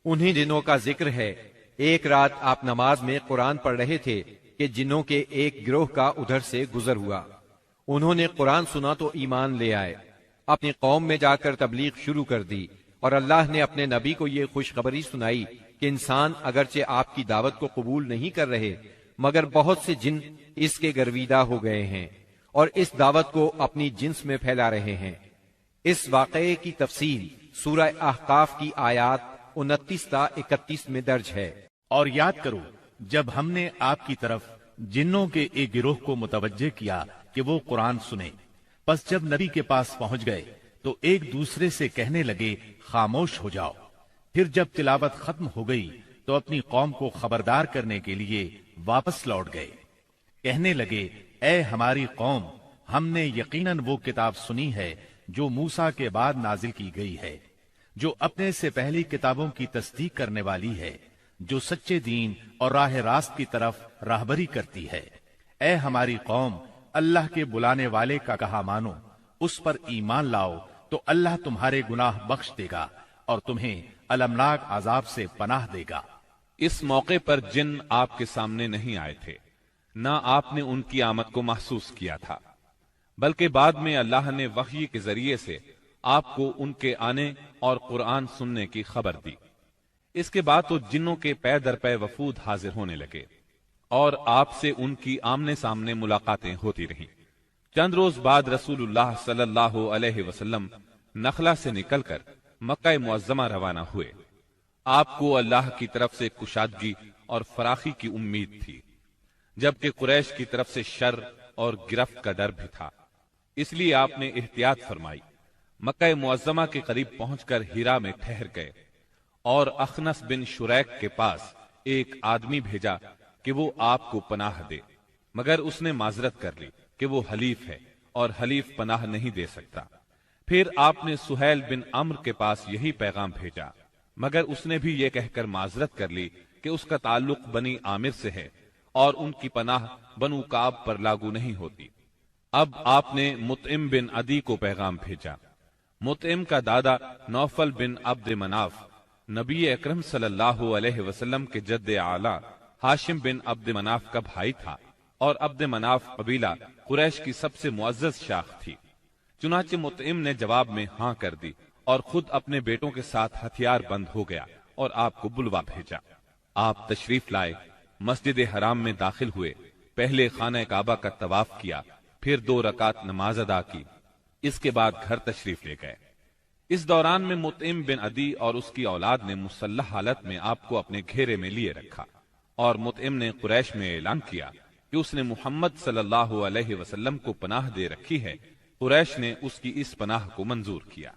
انہی دنوں کا ذکر ہے، ایک رات آپ نماز میں قرآن پڑھ رہے تھے کہ جنوں کے ایک گروہ کا ادھر سے گزر ہوا۔ انہوں نے قرآن سنا تو ایمان لے آئے، اپنی قوم میں جا کر تبلیغ شروع کر دی، اور اللہ نے اپنے نبی کو یہ خوشخبری سنائی کہ انسان اگرچہ آپ کی دعوت کو قبول نہیں کر رہے، مگر بہت سے جن اس کے گرویدہ ہو گئے ہیں اور اس دعوت کو اپنی جنس میں پھیلا رہے ہیں۔ اس واقعے کی تفصیل سورہ احقاف کی آیات 29 تا 31 میں درج ہے۔ اور یاد کرو جب ہم نے آپ کی طرف جنوں کے ایک گروہ کو متوجہ کیا کہ وہ قرآن سنے، پس جب نبی کے پاس پہنچ گئے تو ایک دوسرے سے کہنے لگے خاموش ہو جاؤ۔ پھر جب تلاوت ختم ہو گئی تو اپنی قوم کو خبردار کرنے کے لیے واپس لوٹ گئے، کہنے لگے اے ہماری قوم، ہم نے یقیناً وہ کتاب سنی ہے جو موسیٰ کے بعد نازل کی گئی ہے، جو اپنے سے پہلی کتابوں کی تصدیق کرنے والی ہے، جو سچے دین اور راہ راست کی طرف راہبری کرتی ہے۔ اے ہماری قوم، اللہ کے بلانے والے کا کہا مانو، اس پر ایمان لاؤ تو اللہ تمہارے گناہ بخش دے گا اور تمہیں المناک عذاب سے پناہ دے گا۔ اس موقع پر جن آپ کے سامنے نہیں آئے تھے، نہ آپ نے ان کی آمد کو محسوس کیا تھا، بلکہ بعد میں اللہ نے وحی کے ذریعے سے آپ کو ان کے آنے اور قرآن سننے کی خبر دی۔ اس کے بعد تو جنوں کے پے در پے وفود حاضر ہونے لگے اور آپ سے ان کی آمنے سامنے ملاقاتیں ہوتی رہیں۔ چند روز بعد رسول اللہ صلی اللہ علیہ وسلم نخلا سے نکل کر مکہ معظمہ روانہ ہوئے۔ آپ کو اللہ کی طرف سے کشادگی اور فراخی کی امید تھی، جبکہ قریش کی طرف سے شر اور گرفت کا ڈر بھی تھا، اس لیے آپ نے احتیاط فرمائی۔ مکہ معظمہ کے قریب پہنچ کر ہیرا میں ٹھہر گئے اور اخنس بن شریک کے پاس ایک آدمی بھیجا کہ وہ آپ کو پناہ دے، مگر اس نے معذرت کر لی کہ وہ حلیف ہے اور حلیف پناہ نہیں دے سکتا۔ پھر آپ نے سہیل بن عمرو کے پاس یہی پیغام بھیجا، مگر اس نے بھی یہ کہہ کر معذرت کر لی کہ اس کا تعلق بنی عامر سے ہے اور ان کی پناہ بنو کعب پر لاگو نہیں ہوتی۔ اب آپ نے مطعم بن عدی کو پیغام بھیجا۔ مطعم کا دادا نوفل بن عبد مناف نبی اکرم صلی اللہ علیہ وسلم کے جد اعلیٰ ہاشم بن عبد مناف کا بھائی تھا، اور عبد مناف قبیلہ قریش کی سب سے معزز شاخ تھی۔ چنانچہ مطعم نے جواب میں ہاں کر دی اور خود اپنے بیٹوں کے ساتھ ہتھیار بند ہو گیا اور آپ کو بلوا بھیجا۔ آپ تشریف لائے، مسجد حرام میں داخل ہوئے، پہلے خانہ کعبہ کا طواف کیا، پھر 2 رکعت نماز ادا کی، اس کے بعد گھر تشریف لے گئے۔ اس دوران میں مطعم بن عدی اور اس کی اولاد نے مسلح حالت میں آپ کو اپنے گھیرے میں لیے رکھا، اور مطعم نے قریش میں اعلان کیا کہ اس نے محمد صلی اللہ علیہ وسلم کو پناہ دے رکھی ہے۔ قریش نے اس کی اس پناہ کو منظور کیا۔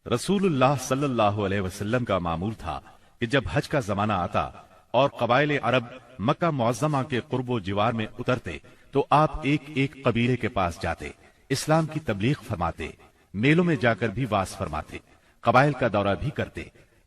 رسول اللہ صلی اللہ علیہ وسلم کا معمول تھا کہ جب حج کا زمانہ آتا اور قبائل عرب مکہ معظمہ کے قرب و جوار میں اترتے تو آپ ایک ایک قبیلے کے پاس جاتے، اسلام کی تبلیغ فرماتے، میلوں میں جا کر بھی واعظ فرماتے، قبائل کا دورہ بھی کرتے۔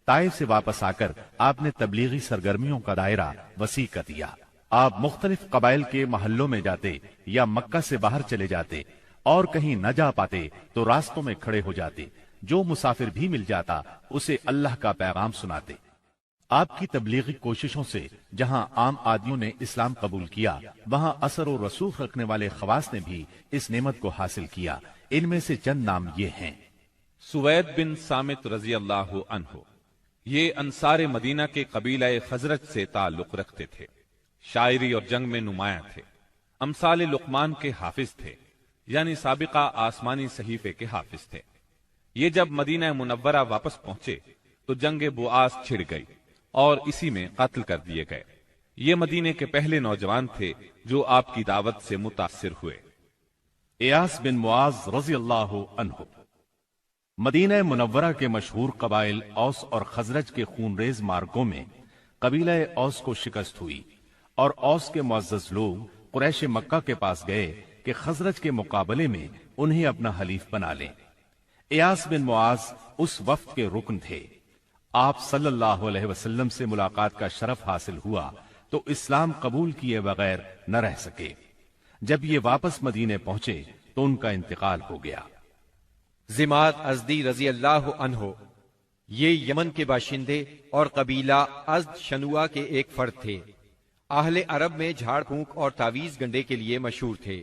طائف سے واپس آ کر آپ نے تبلیغی سرگرمیوں کا دائرہ وسیع کر دیا۔ آپ مختلف قبائل کے محلوں میں جاتے یا مکہ سے باہر چلے جاتے، اور کہیں نہ جا پاتے تو راستوں میں کھڑے ہو جاتے، جو مسافر بھی مل جاتا اسے اللہ کا پیغام سناتے۔ آپ کی تبلیغی کوششوں سے جہاں عام آدمیوں نے اسلام قبول کیا، وہاں اثر و رسوخ رکھنے والے خواص نے بھی اس نعمت کو حاصل کیا۔ ان میں سے چند نام یہ ہیں۔ سوید بن سامت رضی اللہ عنہ، یہ انصار مدینہ کے قبیلہ خزرج سے تعلق رکھتے تھے، شاعری اور جنگ میں نمایاں تھے، امثال لقمان کے حافظ تھے، یعنی سابقہ آسمانی صحیفے کے حافظ تھے۔ یہ جب مدینہ منورہ واپس پہنچے تو جنگ بؤاس چھڑ گئی اور اسی میں قتل کر دیے گئے۔ یہ مدینے کے پہلے نوجوان تھے جو آپ کی دعوت سے متاثر ہوئے۔ ایاس بن معاذ رضی اللہ عنہ، مدینہ منورہ کے مشہور قبائل اوس اور خزرج کے خونریز مارکوں میں قبیلہ اوس کو شکست ہوئی، اور اوس کے معزز لوگ قریش مکہ کے پاس گئے کہ خزرج کے مقابلے میں انہیں اپنا حلیف بنا لیں۔ ایاس بن معاذ اس وفد کے رکن تھے۔ آپ صلی اللہ علیہ وسلم سے ملاقات کا شرف حاصل ہوا تو اسلام قبول کیے بغیر نہ رہ سکے۔ جب یہ واپس مدینے پہنچے تو ان کا انتقال ہو گیا۔ زماد ازدی رضی اللہ عنہ، یہ یمن کے باشندے اور قبیلہ ازد شنوا کے ایک فرد تھے۔ اہل عرب میں جھاڑ پھونک اور تعویذ گنڈے کے لیے مشہور تھے۔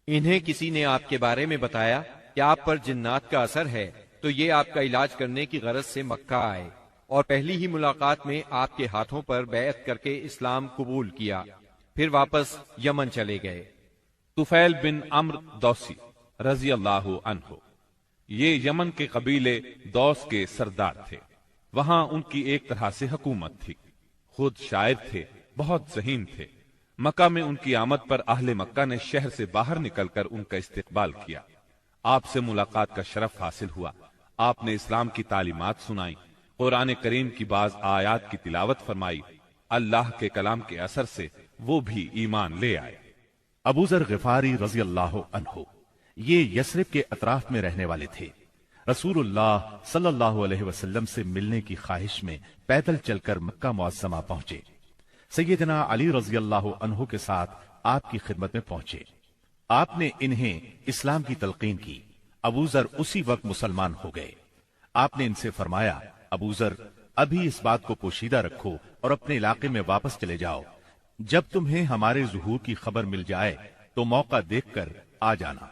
انہیں کسی نے آپ کے بارے میں بتایا کہ آپ پر جنات کا اثر ہے، تو یہ آپ کا علاج کرنے کی غرض سے مکہ آئے اور پہلی ہی ملاقات میں آپ کے ہاتھوں پر بیعت کر کے اسلام قبول کیا، پھر واپس یمن چلے گئے۔ طفیل بن عمرو دوسی رضی اللہ عنہ، یہ یمن کے قبیلے دوس کے سردار تھے۔ وہاں ان کی ایک طرح سے حکومت تھی۔ خود شاعر تھے، بہت ذہین تھے۔ مکہ میں ان کی آمد پر اہل مکہ نے شہر سے باہر نکل کر ان کا استقبال کیا۔ آپ سے ملاقات کا شرف حاصل ہوا۔ آپ نے اسلام کی تعلیمات سنائی، قرآن کریم کی بعض آیات کی تلاوت فرمائی۔ اللہ کے کلام کے اثر سے وہ بھی ایمان لے آئے۔ ابو ذر غفاری رضی اللہ عنہ یہ یثرب کے اطراف میں رہنے والے تھے۔ رسول اللہ صلی اللہ علیہ وسلم سے ملنے کی خواہش میں پیدل چل کر مکہ معظمہ پہنچے۔ سیدنا علی رضی اللہ عنہ کے ساتھ آپ کی خدمت میں پہنچے۔ آپ نے انہیں اسلام کی تلقین کی۔ ابو ذر اسی وقت مسلمان ہو گئے۔ آپ نے ان سے فرمایا، ابو ذر ابھی اس بات کو پوشیدہ رکھو اور اپنے علاقے میں واپس چلے جاؤ۔ جب تمہیں ہمارے ظہور کی خبر مل جائے تو موقع دیکھ کر آ جانا۔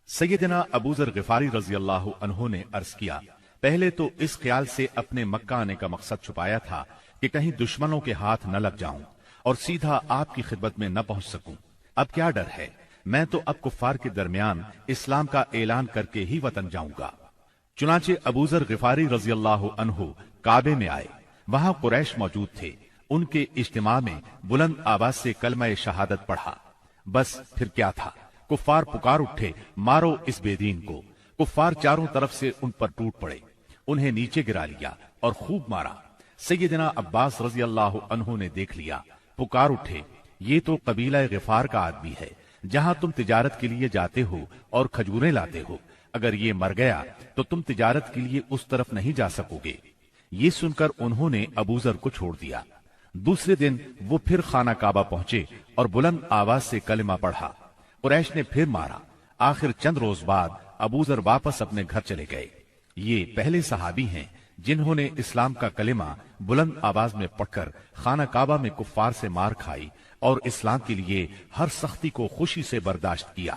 سیدنا ابو ذر غفاری رضی اللہ عنہ نے عرض کیا، پہلے تو اس خیال سے اپنے مکہ آنے کا مقصد چھپایا تھا کہ کہیں دشمنوں کے ہاتھ نہ لگ جاؤں اور سیدھا آپ کی خدمت میں نہ پہنچ سکوں۔ اب کیا ڈر ہے، میں تو اب کفار کے درمیان اسلام کا اعلان کر کے ہی وطن جاؤں گا۔ چنانچہ ابو ذر غفاری رضی اللہ عنہ کعبے میں آئے۔ وہاں قریش موجود تھے۔ ان کے اجتماع میں بلند آواز سے کلمہ شہادت پڑھا۔ بس پھر کیا تھا، کفار پکار اٹھے، مارو اس بے دین کو۔ کفار چاروں طرف سے ان پر ٹوٹ پڑے، انہیں نیچے گرا لیا اور خوب مارا۔ سیدنا عباس رضی اللہ عنہ نے دیکھ لیا، پکار اٹھے، یہ تو قبیلہ غفار کا آدمی ہے، جہاں تم تجارت کے لیے جاتے ہو اور کھجوریں لاتے ہو، اگر یہ مر گیا تو تم تجارت کے لیے اس طرف نہیں جا سکو گے۔ یہ سن کر انہوں نے ابو ذر کو چھوڑ دیا۔ دوسرے دن وہ پھر خانہ کعبہ پہنچے اور بلند آواز سے کلمہ پڑھا۔ قریش نے پھر مارا۔ آخر چند روز بعد ابو ذر واپس اپنے گھر چلے گئے۔ یہ پہلے صحابی ہیں جنہوں نے اسلام کا کلمہ بلند آواز میں پڑھ کر خانہ کعبہ میں کفار سے مار کھائی اور اسلام کے لیے ہر سختی کو خوشی سے برداشت کیا۔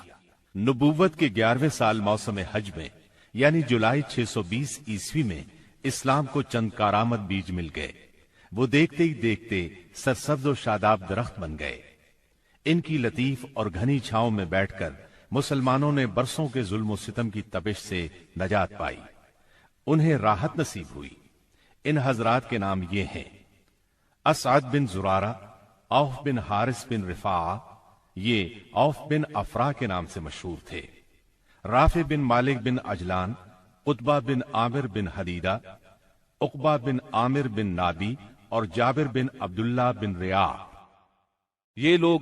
نبوت کے 11ویں سال موسم حج میں یعنی جولائی 620 عیسوی میں اسلام کو چند کارآمد بیج مل گئے۔ وہ دیکھتے ہی دیکھتے سرسبز و شاداب درخت بن گئے۔ ان کی لطیف اور گھنی چھاؤں میں بیٹھ کر مسلمانوں نے برسوں کے ظلم و ستم کی تپش سے نجات پائی، انہیں راحت نصیب ہوئی۔ ان حضرات کے نام یہ ہیں: اسعد بن زرارہ، اوف بن حارث بن رفاعہ، یہ اوف بن افرا کے نام سے مشہور تھے، رافع بن مالک بن عجلان، قطبہ بن عامر بن حدیدہ، عقبہ بن عامر بن نابی اور جابر بن عبداللہ بن ریاح۔ یہ لوگ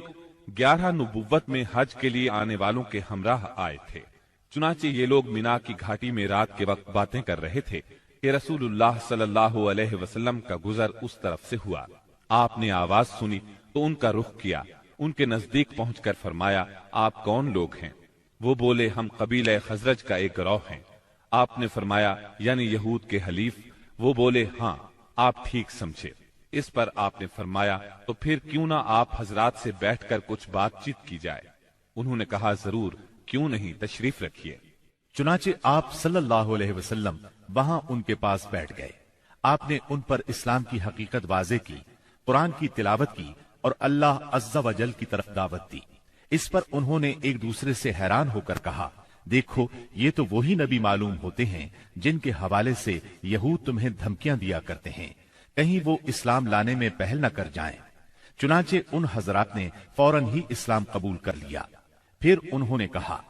11 نبوت میں حج کے لیے آنے والوں کے ہمراہ آئے تھے۔ چنانچہ یہ لوگ مینا کی گھاٹی میں رات کے وقت باتیں کر رہے تھے کہ رسول اللہ صلی اللہ علیہ وسلم کا گزر اس طرف سے ہوا۔ آپ نے آواز سنی تو ان کا رخ کیا، ان کے نزدیک پہنچ کر فرمایا، آپ کون لوگ ہیں؟ وہ بولے، ہم قبیلہ خزرج کا ایک گروہ ہیں۔ آپ نے فرمایا، یعنی یہود کے حلیف؟ وہ بولے، ہاں، آپ ٹھیک سمجھے۔ اس پر آپ نے فرمایا، تو پھر کیوں نہ آپ حضرات سے بیٹھ کر کچھ بات چیت کی جائے؟ انہوں نے کہا، ضرور، کیوں نہیں، تشریف رکھیے۔ چنانچہ آپ صلی اللہ علیہ وسلم وہاں ان کے پاس بیٹھ گئے۔ آپ نے ان پر اسلام کی حقیقت واضح کی، قرآن کی تلاوت کی اور اللہ عز و جل کی طرف دعوت دی۔ اس پر انہوں نے ایک دوسرے سے حیران ہو کر کہا، دیکھو، یہ تو وہی نبی معلوم ہوتے ہیں جن کے حوالے سے یہود تمہیں دھمکیاں دیا کرتے ہیں، کہیں وہ اسلام لانے میں پہل نہ کر جائیں۔ چنانچہ ان حضرات نے فوراً ہی اسلام قبول کر لیا۔ پھر انہوں نے کہا،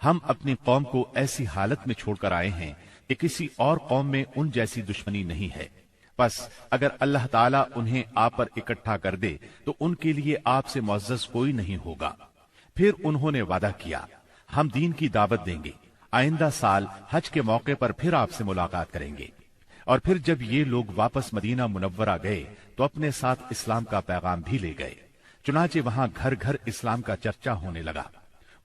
ہم اپنی قوم کو ایسی حالت میں چھوڑ کر آئے ہیں کہ کسی اور قوم میں ان جیسی دشمنی نہیں ہے، پس اگر اللہ تعالیٰ انہیں آپ پر اکٹھا کر دے تو ان کے لیے آپ سے معزز کوئی نہیں ہوگا۔ پھر انہوں نے وعدہ کیا، ہم دین کی دعوت دیں گے، آئندہ سال حج کے موقع پر پھر آپ سے ملاقات کریں گے۔ اور پھر جب یہ لوگ واپس مدینہ منورہ گئے تو اپنے ساتھ اسلام کا پیغام بھی لے گئے۔ چنانچہ وہاں گھر گھر اسلام کا چرچا ہونے لگا۔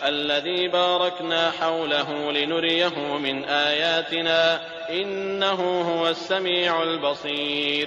الذي باركنا حوله لنريه من آياتنا إنه هو السميع البصير۔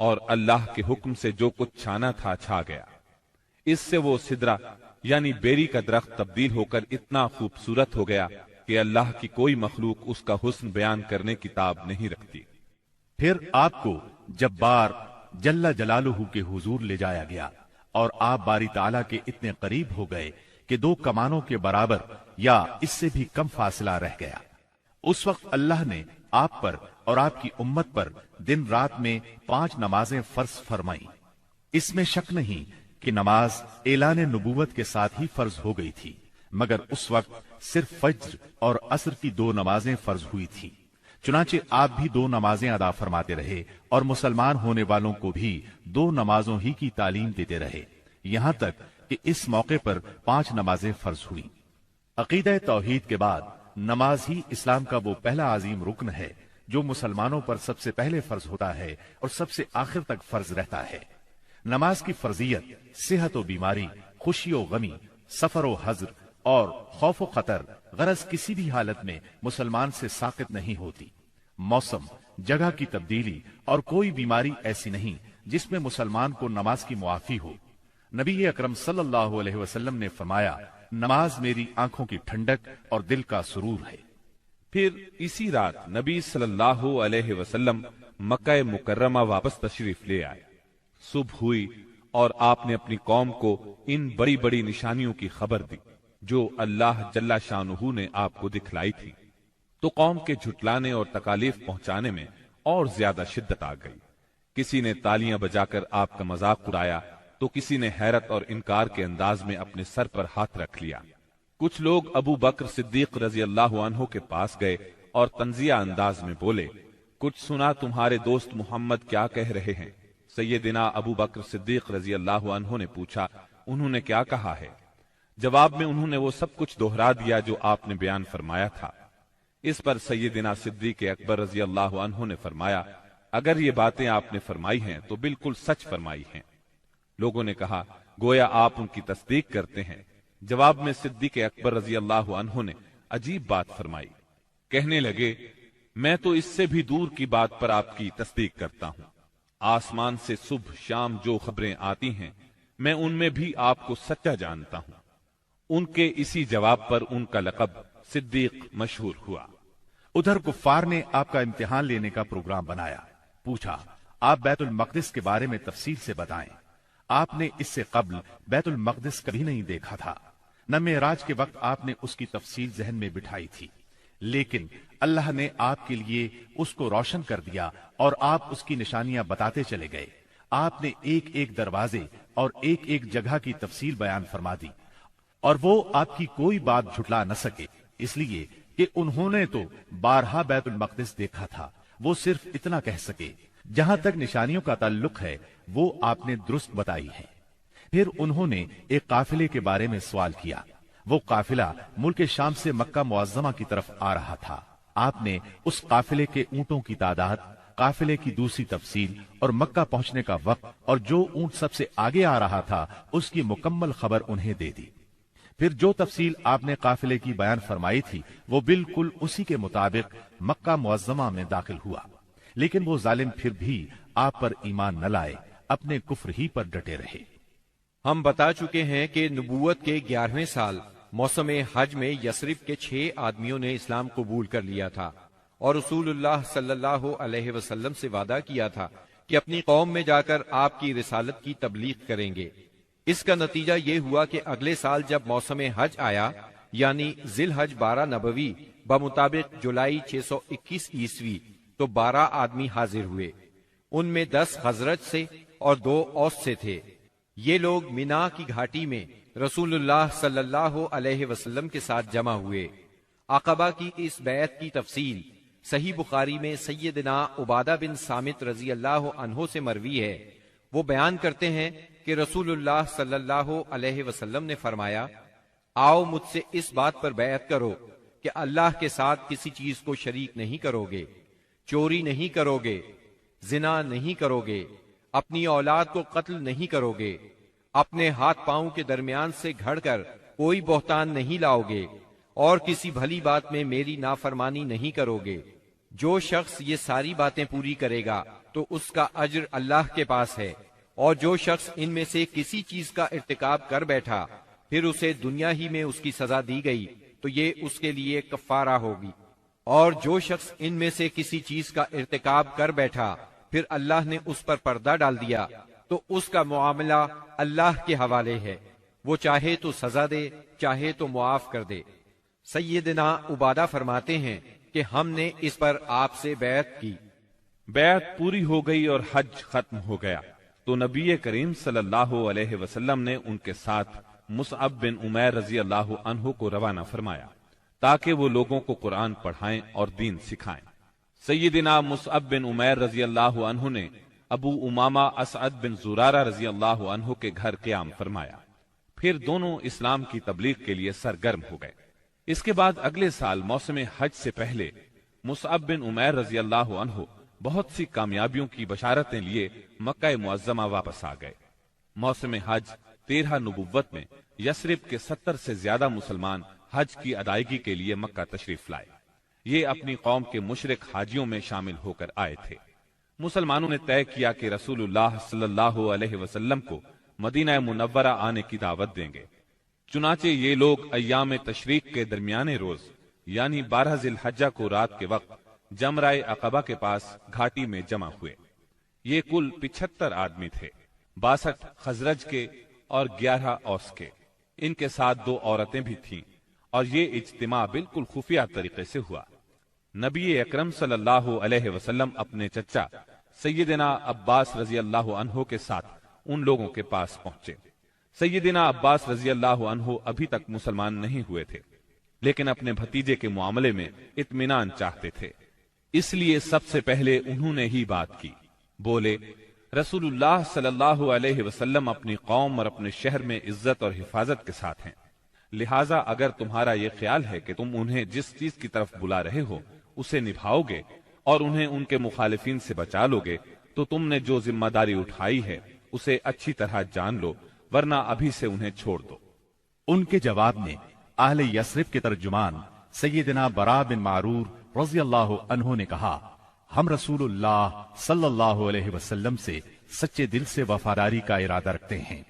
اور اللہ کے حکم سے جو کچھ چھانا تھا چھا گیا۔ اس سے وہ سدرہ یعنی بیری کا درخت تبدیل ہو کر اتنا خوبصورت ہو گیا کہ اللہ کی کوئی مخلوق اس کا حسن بیان کرنے کی تاب نہیں رکھتی۔ پھر آپ کو جبار جل جلالہ کے حضور لے جایا گیا اور آپ باری تعالیٰ کے اتنے قریب ہو گئے کہ 2 کمانوں کے برابر یا اس سے بھی کم فاصلہ رہ گیا۔ اس وقت اللہ نے آپ پر اور آپ کی امت پر دن رات میں 5 نمازیں فرض فرمائیں۔ اس میں شک نہیں کہ نماز اعلان نبوت کے ساتھ ہی فرض ہو گئی تھی، مگر اس وقت صرف فجر اور عصر کی 2 نمازیں فرض ہوئی تھی۔ چنانچہ آپ بھی 2 نمازیں ادا فرماتے رہے اور مسلمان ہونے والوں کو بھی 2 نمازوں ہی کی تعلیم دیتے رہے، یہاں تک کہ اس موقع پر 5 نمازیں فرض ہوئیں۔ عقیدہ توحید کے بعد نماز ہی اسلام کا وہ پہلا عظیم رکن ہے جو مسلمانوں پر سب سے پہلے فرض ہوتا ہے اور سب سے آخر تک فرض رہتا ہے۔ نماز کی فرضیت صحت و بیماری، خوشی و غمی، سفر و حضر اور خوف و خطر غرض کسی بھی حالت میں مسلمان سے ساقط نہیں ہوتی۔ موسم، جگہ کی تبدیلی اور کوئی بیماری ایسی نہیں جس میں مسلمان کو نماز کی معافی ہو۔ نبی اکرم صلی اللہ علیہ وسلم نے فرمایا، نماز میری آنکھوں کی ٹھنڈک اور دل کا سرور ہے۔ پھر اسی رات نبی صلی اللہ علیہ وسلم مکہ مکرمہ واپس تشریف لے آئے۔ صبح ہوئی اور آپ نے اپنی قوم کو ان بڑی بڑی نشانیوں کی خبر دی جو اللہ جل شانہ نے آپ کو دکھلائی تھی، تو قوم کے جھٹلانے اور تکالیف پہنچانے میں اور زیادہ شدت آ گئی۔ کسی نے تالیاں بجا کر آپ کا مذاق اڑایا تو کسی نے حیرت اور انکار کے انداز میں اپنے سر پر ہاتھ رکھ لیا۔ کچھ لوگ ابو بکر صدیق رضی اللہ عنہ کے پاس گئے اور طنزیہ انداز میں بولے، کچھ سنا تمہارے دوست محمد کیا کہہ رہے ہیں؟ سیدنا ابو بکر صدیق رضی اللہ عنہ نے پوچھا، انہوں نے کیا کہا ہے؟ جواب میں انہوں نے وہ سب کچھ دہرا دیا جو آپ نے بیان فرمایا تھا۔ اس پر سیدنا صدیق اکبر رضی اللہ عنہ نے فرمایا، اگر یہ باتیں آپ نے فرمائی ہیں تو بالکل سچ فرمائی ہیں۔ لوگوں نے کہا، گویا آپ ان کی تصدیق کرتے ہیں۔ جواب میں صدیق اکبر رضی اللہ عنہ نے عجیب بات فرمائی، کہنے لگے، میں تو اس سے بھی دور کی بات پر آپ کی تصدیق کرتا ہوں۔ آسمان سے صبح شام جو خبریں آتی ہیں میں ان میں بھی آپ کو سچا جانتا ہوں۔ ان کے اسی جواب پر ان کا لقب صدیق مشہور ہوا۔ ادھر کفار نے آپ کا امتحان لینے کا پروگرام بنایا۔ پوچھا، آپ بیت المقدس کے بارے میں تفصیل سے بتائیں۔ آپ نے اس سے قبل بیت المقدس کبھی نہیں دیکھا تھا، نہ معراج کے وقت آپ نے اس کی تفصیل ذہن میں بٹھائی تھی، لیکن اللہ نے آپ کے لیے اس کو روشن کر دیا اور آپ اس کی نشانیاں بتاتے چلے گئے۔ آپ نے ایک ایک دروازے اور ایک ایک جگہ کی تفصیل بیان فرما دی، اور وہ آپ کی کوئی بات جھٹلا نہ سکے، اس لیے کہ انہوں نے تو بارہا بیت المقدس دیکھا تھا۔ وہ صرف اتنا کہہ سکے، جہاں تک نشانیوں کا تعلق ہے وہ آپ نے درست بتائی ہے۔ پھر انہوں نے ایک قافلے کے بارے میں سوال کیا۔ وہ قافلہ ملک شام سے مکہ معظمہ کی طرف آ رہا تھا۔ آپ نے اس قافلے کے اونٹوں کی تعداد، قافلے کی دوسری تفصیل اور مکہ پہنچنے کا وقت اور جو اونٹ سب سے آگے آ رہا تھا اس کی مکمل خبر انہیں دے دی۔ پھر جو تفصیل آپ نے قافلے کی بیان فرمائی تھی وہ بالکل اسی کے مطابق مکہ معظمہ میں داخل ہوا، لیکن وہ ظالم پھر بھی آپ پر ایمان نہ لائے، اپنے کفر ہی پر ڈٹے رہے۔ ہم بتا چکے ہیں کہ نبوت کے 11ویں سال موسم حج میں یثرب کے 6 آدمیوں نے اسلام قبول کر لیا تھا اور رسول اللہ صلی اللہ علیہ وسلم سے وعدہ کیا تھا کہ اپنی قوم میں جا کر آپ کی رسالت کی تبلیغ کریں گے۔ اس کا نتیجہ یہ ہوا کہ اگلے سال جب موسم حج آیا، یعنی ذی الحج 12 نبوی بمطابق جولائی 621 عیسوی، تو 12 آدمی حاضر ہوئے۔ ان میں 10 خزرج سے اور 2 اوس سے تھے۔ یہ لوگ مینا کی گھاٹی میں رسول اللہ صلی اللہ علیہ وسلم کے ساتھ جمع ہوئے۔ عقبہ کی اس بیعت کی تفصیل صحیح بخاری میں سیدنا عبادہ بن صامت رضی اللہ عنہ سے مروی ہے۔ وہ بیان کرتے ہیں کہ رسول اللہ صلی اللہ علیہ وسلم نے فرمایا، آؤ مجھ سے اس بات پر بیعت کرو کہ اللہ کے ساتھ کسی چیز کو شریک نہیں کرو گے، چوری نہیں کرو گے، زنا نہیں کرو گے، اپنی اولاد کو قتل نہیں کرو گے، اپنے ہاتھ پاؤں کے درمیان سے گھڑ کر کوئی بہتان نہیں لاؤ گے، اور کسی بھلی بات میں میری نافرمانی نہیں کرو گے۔ جو شخص یہ ساری باتیں پوری کرے گا تو اس کا اجر اللہ کے پاس ہے، اور جو شخص ان میں سے کسی چیز کا ارتکاب کر بیٹھا پھر اسے دنیا ہی میں اس کی سزا دی گئی تو یہ اس کے لیے کفارہ ہوگی، اور جو شخص ان میں سے کسی چیز کا ارتکاب کر بیٹھا پھر اللہ نے اس پر پردہ ڈال دیا تو اس کا معاملہ اللہ کے حوالے ہے، وہ چاہے تو سزا دے چاہے تو معاف کر دے۔ سیدنا عبادہ فرماتے ہیں کہ ہم نے اس پر آپ سے بیعت کی۔ بیعت پوری ہو گئی اور حج ختم ہو گیا تو نبی کریم صلی اللہ علیہ وسلم نے ان کے ساتھ مصعب بن عمیر رضی اللہ عنہ کو روانہ فرمایا تاکہ وہ لوگوں کو قرآن پڑھائیں اور دین سکھائیں۔ سیدنا مصعب بن عمیر رضی اللہ عنہ نے ابو امامہ اسعد بن زرارہ رضی اللہ عنہ کے گھر قیام فرمایا، پھر دونوں اسلام کی تبلیغ کے لیے سرگرم ہو گئے۔ اس کے بعد اگلے سال موسم حج سے پہلے مصعب بن عمیر رضی اللہ عنہ بہت سی کامیابیوں کی بشارتیں لیے مکہ معظمہ واپس آ گئے۔ موسم حج 13 نبوت میں یثرب کے 70 سے زیادہ مسلمان حج کی ادائیگی کے لیے مکہ تشریف لائے۔ یہ اپنی قوم کے مشرک حاجیوں میں شامل ہو کر آئے تھے۔ مسلمانوں نے طے کیا کہ رسول اللہ صلی اللہ علیہ وسلم کو مدینہ منورہ آنے کی دعوت دیں گے، چنانچہ یہ لوگ ایام تشریق کے درمیانے روز یعنی 12 ذی الحجہ کو رات کے وقت جمرہ عقبہ کے پاس گھاٹی میں جمع ہوئے۔ یہ کل 75 آدمی تھے، 62 خزرج کے اور 11 اوس کے، ان کے ساتھ 2 عورتیں بھی تھیں، اور یہ اجتماع بالکل خفیہ طریقے سے ہوا۔ نبی اکرم صلی اللہ علیہ وسلم اپنے چچا سیدنا عباس رضی اللہ عنہ کے ساتھ ان لوگوں کے پاس پہنچے۔ سیدنا عباس رضی اللہ عنہ ابھی تک مسلمان نہیں ہوئے تھے، لیکن اپنے بھتیجے کے معاملے میں اطمینان چاہتے تھے، اس لیے سب سے پہلے انہوں نے ہی بات کی۔ بولے، رسول اللہ صلی اللہ علیہ وسلم اپنی قوم اور اپنے شہر میں عزت اور حفاظت کے ساتھ ہیں، لہٰذا اگر تمہارا یہ خیال ہے کہ تم انہیں جس چیز کی طرف بلا رہے ہو اسے نبھاؤ گے اور انہیں ان کے مخالفین سے بچا لو گے تو تم نے جو ذمہ داری اٹھائی ہے اسے اچھی طرح جان لو، ورنہ ابھی سے انہیں چھوڑ دو۔ ان کے جواب میں اہل یثرب کے ترجمان سیدنا برا بن معرور رضی اللہ عنہ نے کہا، ہم رسول اللہ صلی اللہ علیہ وسلم سے سچے دل سے وفاداری کا ارادہ رکھتے ہیں،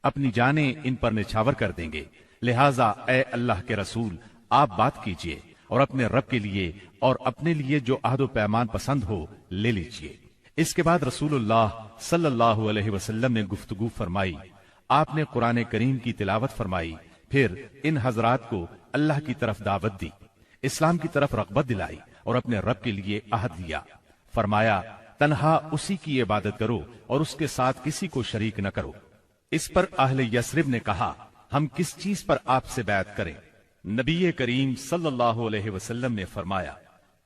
اپنی جانیں ان پر نچھاور کر دیں گے، لہٰذا اے اللہ کے رسول آپ بات کیجئے اور اپنے رب کے لیے اور اپنے لیے جو عہد و پیمان پسند ہو لے لیجئے۔ اس کے بعد رسول اللہ صلی اللہ علیہ وسلم نے گفتگو فرمائی، آپ نے قرآن کریم کی تلاوت فرمائی، پھر ان حضرات کو اللہ کی طرف دعوت دی، اسلام کی طرف رغبت دلائی اور اپنے رب کے لیے عہد لیا۔ فرمایا، تنہا اسی کی عبادت کرو اور اس کے ساتھ کسی کو شریک نہ کرو۔ اس پر اہل یثرب نے کہا، ہم کس چیز پر آپ سے بیعت کریں؟ نبی کریم صلی اللہ علیہ وسلم نے فرمایا،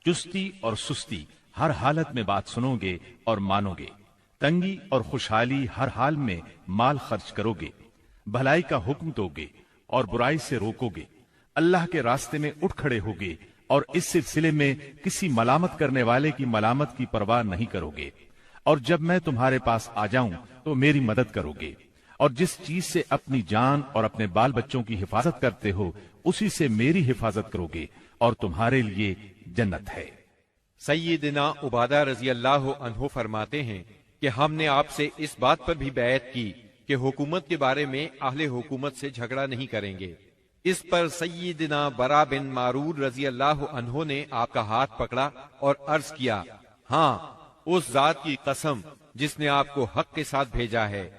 چستی اور سستی ہر حالت میں بات سنو گے اور مانو گے، تنگی اور خوشحالی ہر حال میں مال خرچ کرو گے، بھلائی کا حکم دو گے اور برائی سے روکو گے، اللہ کے راستے میں اٹھ کھڑے ہوگے اور اس سلسلے میں کسی ملامت کرنے والے کی ملامت کی پرواہ نہیں کرو گے، اور جب میں تمہارے پاس آ جاؤں تو میری مدد کرو گے، اور جس چیز سے اپنی جان اور اپنے بال بچوں کی حفاظت کرتے ہو اسی سے میری حفاظت کرو گے اور تمہارے لیے جنت ہے۔ سیدنا عبادہ رضی اللہ عنہ فرماتے ہیں کہ ہم نے آپ سے اس بات پر بھی بیعت کی کہ حکومت کے بارے میں اہل حکومت سے جھگڑا نہیں کریں گے۔ اس پر سیدنا برا بن معرور رضی اللہ عنہ نے آپ کا ہاتھ پکڑا اور عرض کیا، ہاں اس ذات کی قسم جس نے آپ کو حق کے ساتھ بھیجا ہے،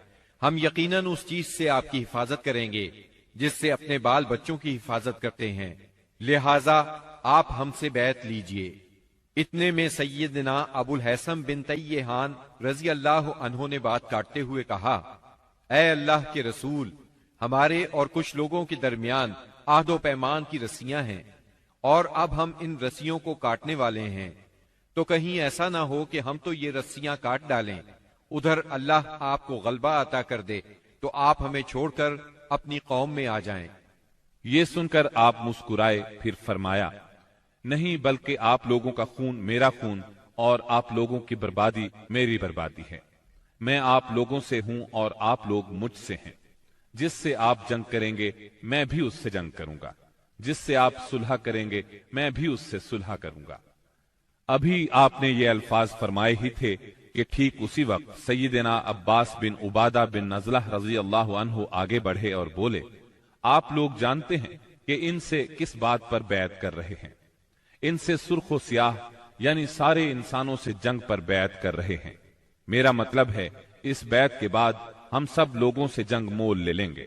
ہم یقیناً اس چیز سے آپ کی حفاظت کریں گے جس سے اپنے بال بچوں کی حفاظت کرتے ہیں، لہٰذا آپ ہم سے بیعت لیجئے۔ اتنے میں سیدنا ابو الحسن بن تیہان رضی اللہ عنہ نے بات کاٹتے ہوئے کہا، اے اللہ کے رسول، ہمارے اور کچھ لوگوں کے درمیان عہد و پیمان کی رسیاں ہیں، اور اب ہم ان رسیوں کو کاٹنے والے ہیں، تو کہیں ایسا نہ ہو کہ ہم تو یہ رسیاں کاٹ ڈالیں، ادھر اللہ آپ کو غلبہ عطا کر دے تو آپ ہمیں چھوڑ کر اپنی قوم میں آ جائیں۔ یہ سن کر آپ مسکرائے، پھر فرمایا، نہیں بلکہ آپ لوگوں کا خون میرا خون اور آپ لوگوں کی بربادی میری بربادی ہے۔ میں آپ لوگوں سے ہوں اور آپ لوگ مجھ سے ہیں، جس سے آپ جنگ کریں گے میں بھی اس سے جنگ کروں گا، جس سے آپ صلح کریں گے میں بھی اس سے صلح کروں گا۔ ابھی آپ نے یہ الفاظ فرمائے ہی تھے کہ ٹھیک اسی وقت سیدنا عباس بن عبادہ بن نزلہ رضی اللہ عنہ آگے بڑھے اور بولے، آپ لوگ جانتے ہیں کہ ان سے کس بات پر بیعت کر رہے ہیں؟ ان سے سرخ و سیاہ یعنی سارے انسانوں سے جنگ پر بیعت کر رہے ہیں۔ میرا مطلب ہے اس بیعت کے بعد ہم سب لوگوں سے جنگ مول لے لیں گے۔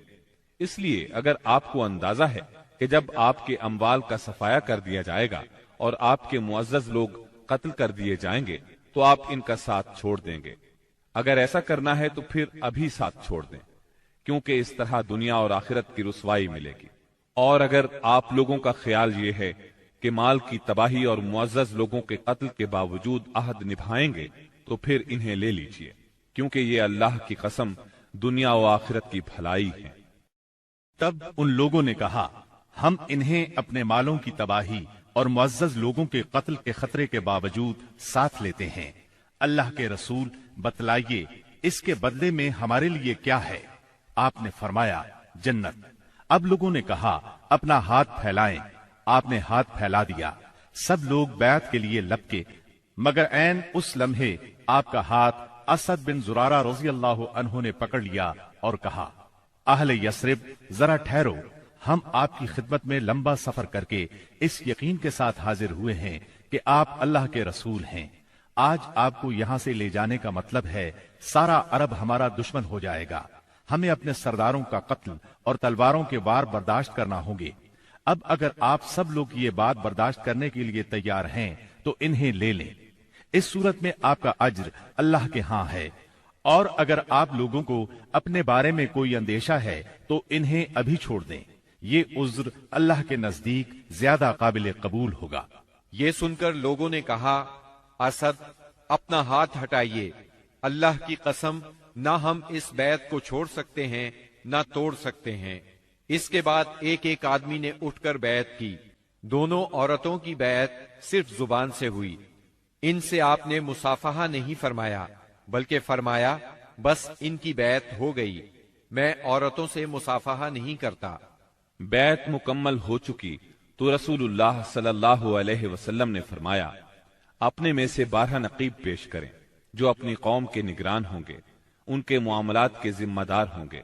اس لیے اگر آپ کو اندازہ ہے کہ جب آپ کے اموال کا صفایا کر دیا جائے گا اور آپ کے معزز لوگ قتل کر دیے جائیں گے تو آپ ان کا ساتھ چھوڑ دیں گے۔ اگر ایسا کرنا ہے تو پھر ابھی ساتھ چھوڑ دیں، کیونکہ اس طرح دنیا اور آخرت کی رسوائی ملے گی۔ اور اگر آپ لوگوں کا خیال یہ ہے کہ مال کی تباہی اور معزز لوگوں کے قتل کے باوجود عہد نبھائیں گے تو پھر انہیں لے لیجئے، کیونکہ یہ اللہ کی قسم دنیا و آخرت کی بھلائی ہے۔ تب ان لوگوں نے کہا، ہم انہیں اپنے مالوں کی تباہی اور معزز لوگوں کے قتل کے خطرے کے باوجود ساتھ لیتے ہیں۔ اللہ کے رسول بتلائیے اس کے بدلے میں ہمارے لیے کیا ہے؟ آپ نے فرمایا، جنت۔ اب لوگوں نے کہا، اپنا ہاتھ پھیلائیں۔ آپ نے ہاتھ پھیلا دیا، سب لوگ بیعت کے لیے لپکے، مگر عین اس لمحے آپ کا ہاتھ اسد بن زرارہ رضی اللہ عنہ نے پکڑ لیا اور کہا، اہل یثرب ذرا ٹھہرو، ہم آپ کی خدمت میں لمبا سفر کر کے اس یقین کے ساتھ حاضر ہوئے ہیں کہ آپ اللہ کے رسول ہیں۔ آج آپ کو یہاں سے لے جانے کا مطلب ہے سارا عرب ہمارا دشمن ہو جائے گا، ہمیں اپنے سرداروں کا قتل اور تلواروں کے وار برداشت کرنا ہوں گے۔ اب اگر آپ سب لوگ یہ بات برداشت کرنے کے لیے تیار ہیں تو انہیں لے لیں، اس صورت میں آپ کا اجر اللہ کے ہاں ہے، اور اگر آپ لوگوں کو اپنے بارے میں کوئی اندیشہ ہے تو انہیں ابھی چھوڑ دیں، یہ عذر اللہ کے نزدیک زیادہ قابل قبول ہوگا۔ یہ سن کر لوگوں نے کہا، اسد اپنا ہاتھ ہٹائیے، اللہ کی قسم نہ ہم اس بیعت کو چھوڑ سکتے ہیں نہ توڑ سکتے ہیں۔ اس کے بعد ایک ایک آدمی نے اٹھ کر بیعت کی۔ دونوں عورتوں کی بیعت صرف زبان سے ہوئی، ان سے آپ نے مصافحہ نہیں فرمایا، بلکہ فرمایا بس ان کی بیعت ہو گئی، میں عورتوں سے مصافحہ نہیں کرتا۔ بیعت مکمل ہو چکی تو رسول اللہ صلی اللہ علیہ وسلم نے فرمایا، اپنے میں سے 12 نقیب پیش کریں جو اپنی قوم کے نگران ہوں گے، ان کے معاملات کے ذمہ دار ہوں گے۔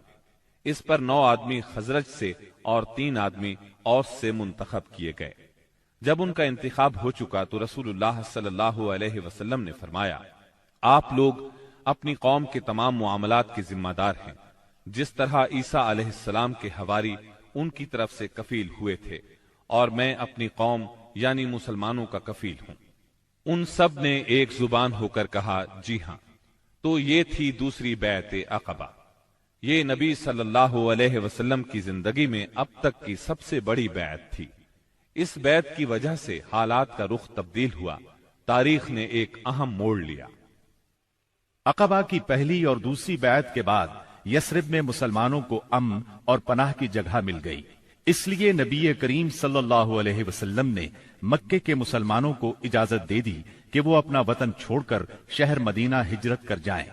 اس پر 9 آدمی خزرج سے اور 3 آدمی اوس سے منتخب کیے گئے۔ جب ان کا انتخاب ہو چکا تو رسول اللہ صلی اللہ علیہ وسلم نے فرمایا، آپ لوگ اپنی قوم کے تمام معاملات کے ذمہ دار ہیں، جس طرح عیسیٰ علیہ السلام کے حواری ان کی طرف سے کفیل ہوئے تھے، اور میں اپنی قوم یعنی مسلمانوں کا کفیل ہوں۔ ان سب نے ایک زبان ہو کر کہا، جی ہاں۔ تو یہ تھی دوسری بیعت عقبہ۔ یہ نبی صلی اللہ علیہ وسلم کی زندگی میں اب تک کی سب سے بڑی بیعت تھی۔ اس بیعت کی وجہ سے حالات کا رخ تبدیل ہوا، تاریخ نے ایک اہم موڑ لیا۔ عقبہ کی پہلی اور دوسری بیعت کے بعد یثرب میں مسلمانوں کو امن اور پناہ کی جگہ مل گئی، اس لیے نبی کریم صلی اللہ علیہ وسلم نے مکے کے مسلمانوں کو اجازت دے دی کہ وہ اپنا وطن چھوڑ کر شہر مدینہ ہجرت کر جائیں۔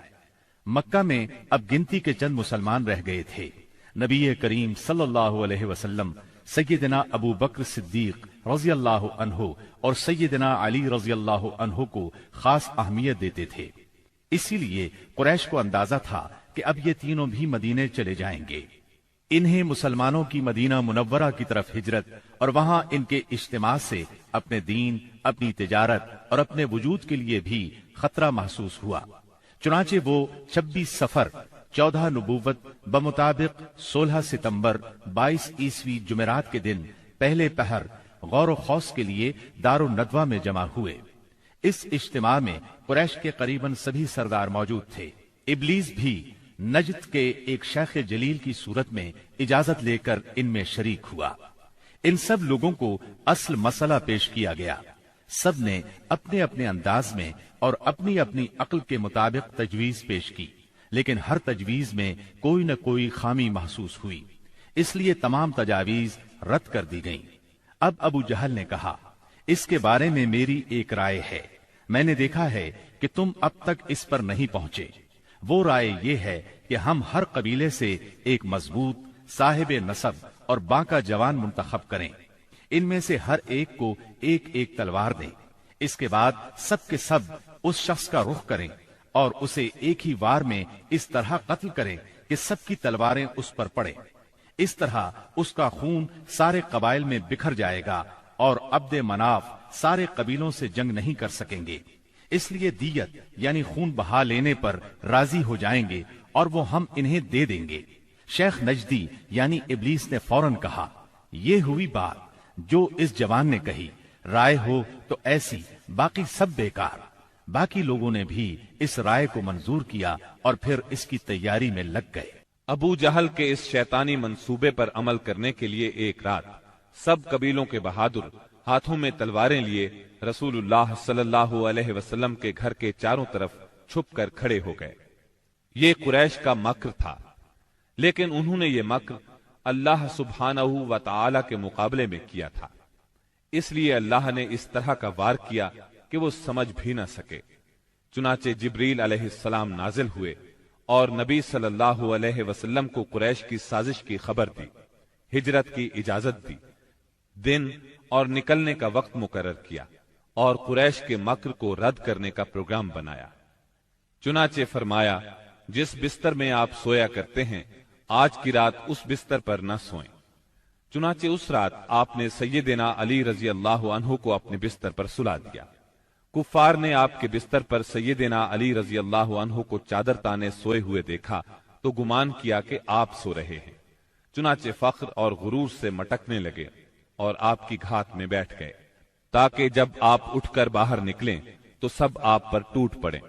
مکہ میں اب گنتی کے چند مسلمان رہ گئے تھے۔ نبی کریم صلی اللہ علیہ وسلم سیدنا ابو بکر صدیق رضی اللہ عنہ اور سیدنا علی رضی اللہ عنہ کو خاص اہمیت دیتے تھے، اسی لیے قریش کو اندازہ تھا کہ اب یہ تینوں بھی مدینے چلے جائیں گے۔ انہیں مسلمانوں کی مدینہ منورہ کی طرف ہجرت اور وہاں ان کے اجتماع سے اپنے دین، اپنی تجارت اور اپنے وجود کے لیے بھی خطرہ محسوس ہوا۔ چنانچہ وہ 26 صفر 14 نبوت بمطابق 16 ستمبر 22 عیسوی جمعرات کے دن پہلے پہر غور و خوض کے لیے دار الندوہ میں جمع ہوئے۔ اس اجتماع میں قریش کے قریباً سبھی سردار موجود تھے۔ ابلیس بھی نجد کے ایک شیخ جلیل کی صورت میں اجازت لے کر ان میں شریک ہوا۔ ان سب لوگوں کو اصل مسئلہ پیش کیا گیا، سب نے اپنے اپنے انداز میں اور اپنی اپنی عقل کے مطابق تجویز پیش کی، لیکن ہر تجویز میں کوئی نہ کوئی خامی محسوس ہوئی، اس لیے تمام تجاویز رد کر دی گئیں۔ اب ابو جہل نے کہا، اس کے بارے میں میری ایک رائے ہے، میں نے دیکھا ہے کہ تم اب تک اس پر نہیں پہنچے۔ وہ رائے یہ ہے کہ ہم ہر قبیلے سے ایک مضبوط صاحب نسب اور باکا جوان منتخب کریں، ان میں سے ہر ایک کو ایک ایک تلوار دیں، اس کے بعد سب کے سب اس شخص کا رخ کریں، اور اسے ایک ہی وار میں اس طرح قتل کریں کہ سب کی تلواریں اس پر پڑیں۔ اس طرح اس کا خون سارے قبائل میں بکھر جائے گا اور عبد مناف سارے قبیلوں سے جنگ نہیں کر سکیں گے، اس لیے دیت یعنی خون بہا لینے پر راضی ہو جائیں گے اور وہ ہم انہیں دے دیں گے۔ شیخ نجدی یعنی ابلیس نے فوراً کہا، یہ ہوئی بات جو اس جوان نے کہی، رائے ہو تو ایسی، باقی سب بیکار۔ باقی لوگوں نے بھی اس رائے کو منظور کیا اور پھر اس کی تیاری میں لگ گئے۔ ابو جہل کے اس شیطانی منصوبے پر عمل کرنے کے لیے ایک رات سب قبیلوں کے بہادر ہاتھوں میں تلواریں لیے رسول اللہ صلی اللہ علیہ وسلم کے گھر کے چاروں طرف چھپ کر کھڑے ہو گئے۔ یہ قریش کا مکر تھا، لیکن انہوں نے یہ مکر اللہ سبحانہ و تعالی کے مقابلے میں کیا تھا، اس لیے اللہ نے اس طرح کا وار کیا کہ وہ سمجھ بھی نہ سکے۔ چنانچہ جبریل علیہ السلام نازل ہوئے اور نبی صلی اللہ علیہ وسلم کو قریش کی سازش کی خبر دی، ہجرت کی اجازت دی، دن اور نکلنے کا وقت مقرر کیا اور قریش کے مکر کو رد کرنے کا پروگرام بنایا۔ چنانچہ فرمایا، جس بستر میں آپ سویا کرتے ہیں آج کی رات اس بستر پر نہ سوئیں۔ چنانچہ اس رات آپ نے سیدنا علی رضی اللہ عنہ کو اپنے بستر پر سلا دیا۔ کفار نے آپ کے بستر پر سیدنا علی رضی اللہ عنہ کو چادر تانے سوئے ہوئے دیکھا تو گمان کیا کہ آپ سو رہے ہیں، چنانچہ فخر اور غرور سے مٹکنے لگے اور آپ کی گھات میں بیٹھ گئے تاکہ جب آپ اٹھ کر باہر نکلیں تو سب آپ پر ٹوٹ پڑیں۔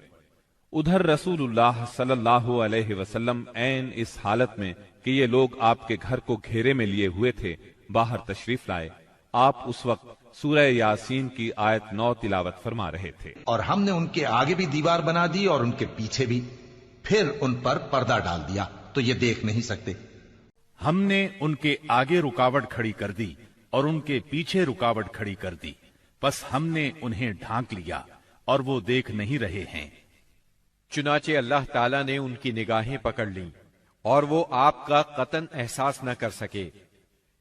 ادھر رسول اللہ صلی اللہ علیہ وسلم عین اس حالت میں کہ یہ لوگ آپ کے گھر کو گھیرے میں لیے ہوئے تھے باہر تشریف لائے۔ آپ اس وقت سورہ یاسین کی آیت 9 تلاوت فرما رہے تھے۔ اور ہم نے ان کے آگے بھی دیوار بنا دی اور ان کے پیچھے بھی، پھر ان پر پردہ ڈال دیا تو یہ دیکھ نہیں سکتے۔ ہم نے ان کے آگے رکاوٹ کھڑی کر دی اور ان کے پیچھے رکاوٹ کھڑی کر دی، پس ہم نے انہیں ڈھانک لیا اور وہ دیکھ نہیں رہے ہیں۔ چنانچہ اللہ تعالیٰ نے ان کی نگاہیں پکڑ لیں اور وہ آپ کا قطعاً احساس نہ کر سکے۔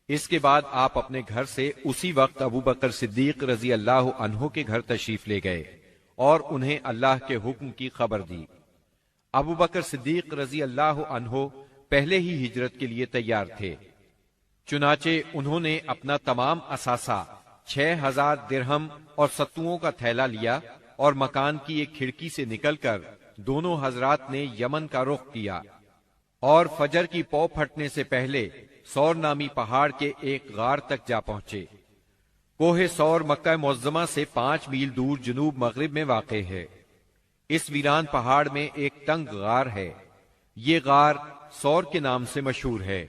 اس کے بعد آپ اپنے گھر سے اسی وقت ابو بکر صدیق رضی اللہ عنہ کے گھر تشریف لے گئے اور انہیں اللہ کے حکم کی خبر دی۔ ابو بکر صدیق رضی اللہ عنہ پہلے ہی ہجرت کے لیے تیار تھے، چنانچہ انہوں نے اپنا تمام اثاثہ 6000 درہم اور ستوؤں کا تھیلا لیا اور مکان کی ایک کھڑکی سے نکل کر دونوں حضرات نے یمن کا رخ کیا اور فجر کی پو پھٹنے سے پہلے سور نامی پہاڑ کے ایک غار تک جا پہنچے۔ کوہ سور مکہ معظمہ سے 5 میل دور جنوب مغرب میں واقع ہے۔ اس ویران پہاڑ میں ایک تنگ غار ہے، یہ غار سور کے نام سے مشہور ہے۔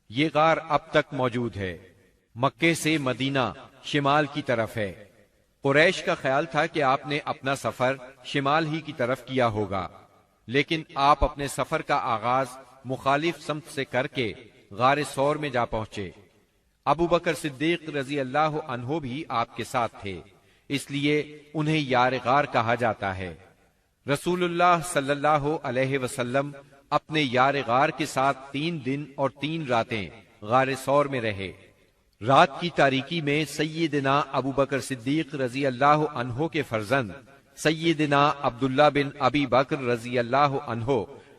یہ غار اب تک موجود ہے، مکے سے مدینہ شمال کی طرف ہے۔ قریش کا خیال تھا کہ آپ نے اپنا سفر شمال ہی کی طرف کیا ہوگا، لیکن آپ اپنے سفر کا آغاز مخالف سمت سے کر کے غار سور میں جا پہنچے۔ ابو بکر صدیق رضی اللہ عنہ بھی آپ کے ساتھ تھے، اس لیے انہیں یار غار کہا جاتا ہے۔ رسول اللہ صلی اللہ علیہ وسلم اپنے یار غار کے ساتھ 3 دن اور 3 راتیں غار سور میں رہے۔ رات کی تاریکی میں سیدنا ابو بکر صدیق رضی اللہ عنہ کے فرزند سیدنا عبداللہ بن ابی بکر رضی اللہ عنہ